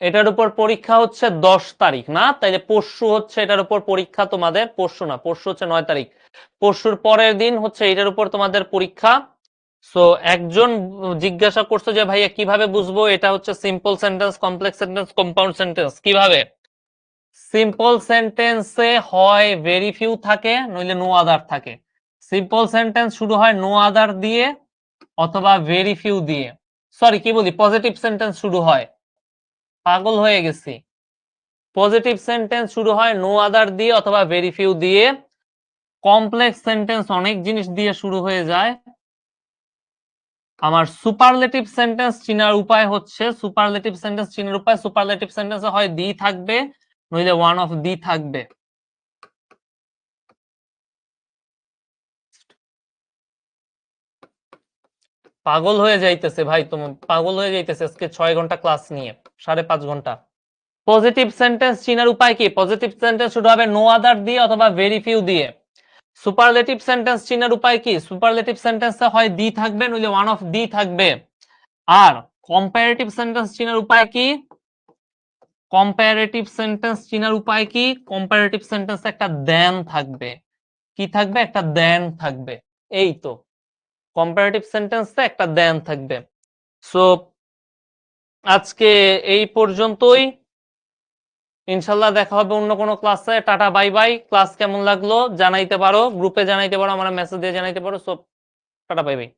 এটার উপর পরীক্ষা হচ্ছে 10 তারিখ না? তাইলে পরশু হচ্ছে এটার উপর পরীক্ষা তোমাদের। পরশু না, পরশু হচ্ছে 9 তারিখ। পরশুর পরের দিন হচ্ছে এটার উপর তোমাদের পরীক্ষা। সো একজন জিজ্ঞাসা করছো যে ভাইয়া কিভাবে বুঝবো এটা হচ্ছে simple sentence, complex sentence, compound sentence? কিভাবে? সিম্পল সেন্টেন্সে হয় ভেরি ফিউ থাকে, নইলে নো আদার থাকে। সিম্পল সেন্টেন্স শুরু হয় নো আদার দিয়ে অথবা ভেরি ফিউ দিয়ে। সরি, কি বলি, পজিটিভ সেন্টেন্স শুরু হয়, পাগল হয়ে গেছি। পজিটিভ সেন্টেন্স শুরু হয় নো আদার দিয়ে অথবা ভেরি ফিউ দিয়ে। কমপ্লেক্স সেন্টেন্স অনেক জিনিস দিয়ে শুরু হয়ে যায়। আমার সুপারলেটিভ সেন্টেন্স চিনার উপায় হচ্ছে, সুপারলেটিভ সেন্টেন্স চিনার উপায়, সুপারলেটিভ সেন্টেন্সে হয় দি থাকবে, নইলে ওয়ান অফ দি থাকবে। পাগল হয়ে যাইতেছে ভাই, তুমি পাগল হয়ে যাইতেছে আজকে 6 ঘন্টা ক্লাস নিয়ে, 5.5 ঘন্টা। পজিটিভ সেন্টেন্স চিনার উপায় কি? পজিটিভ সেন্টেন্স শুরু হবে নো আদার দিয়ে অথবা ভেরি ফিউ দিয়ে। সুপারলেটিভ সেন্টেন্স চিনার উপায় কি? সুপারলেটিভ সেন্টেন্সে হয় দি থাকবে, নইলে ওয়ান অফ দি থাকবে। আর কম্পারেটিভ সেন্টেন্স চিনার উপায় কি? কম্পারেটিভ সেন্টেন্স চিনার উপায় কি? কম্পারেটিভ সেন্টেন্সে একটা দেন থাকবে। কি থাকবে? একটা দেন থাকবে। এই তো, কম্পারেটিভ সেন্টেন্সে একটা দেন থাকবে। সো আজকে এই পর্যন্তই। ইনশাল্লাহ দেখা হবে অন্য কোনো ক্লাসে। Tata, bye bye. ক্লাস কেমন লাগলো জানাইতে পারো, গ্রুপে জানাইতে পারো, আমার মেসেজ দিয়ে জানাইতে পারো। So tata, bye bye.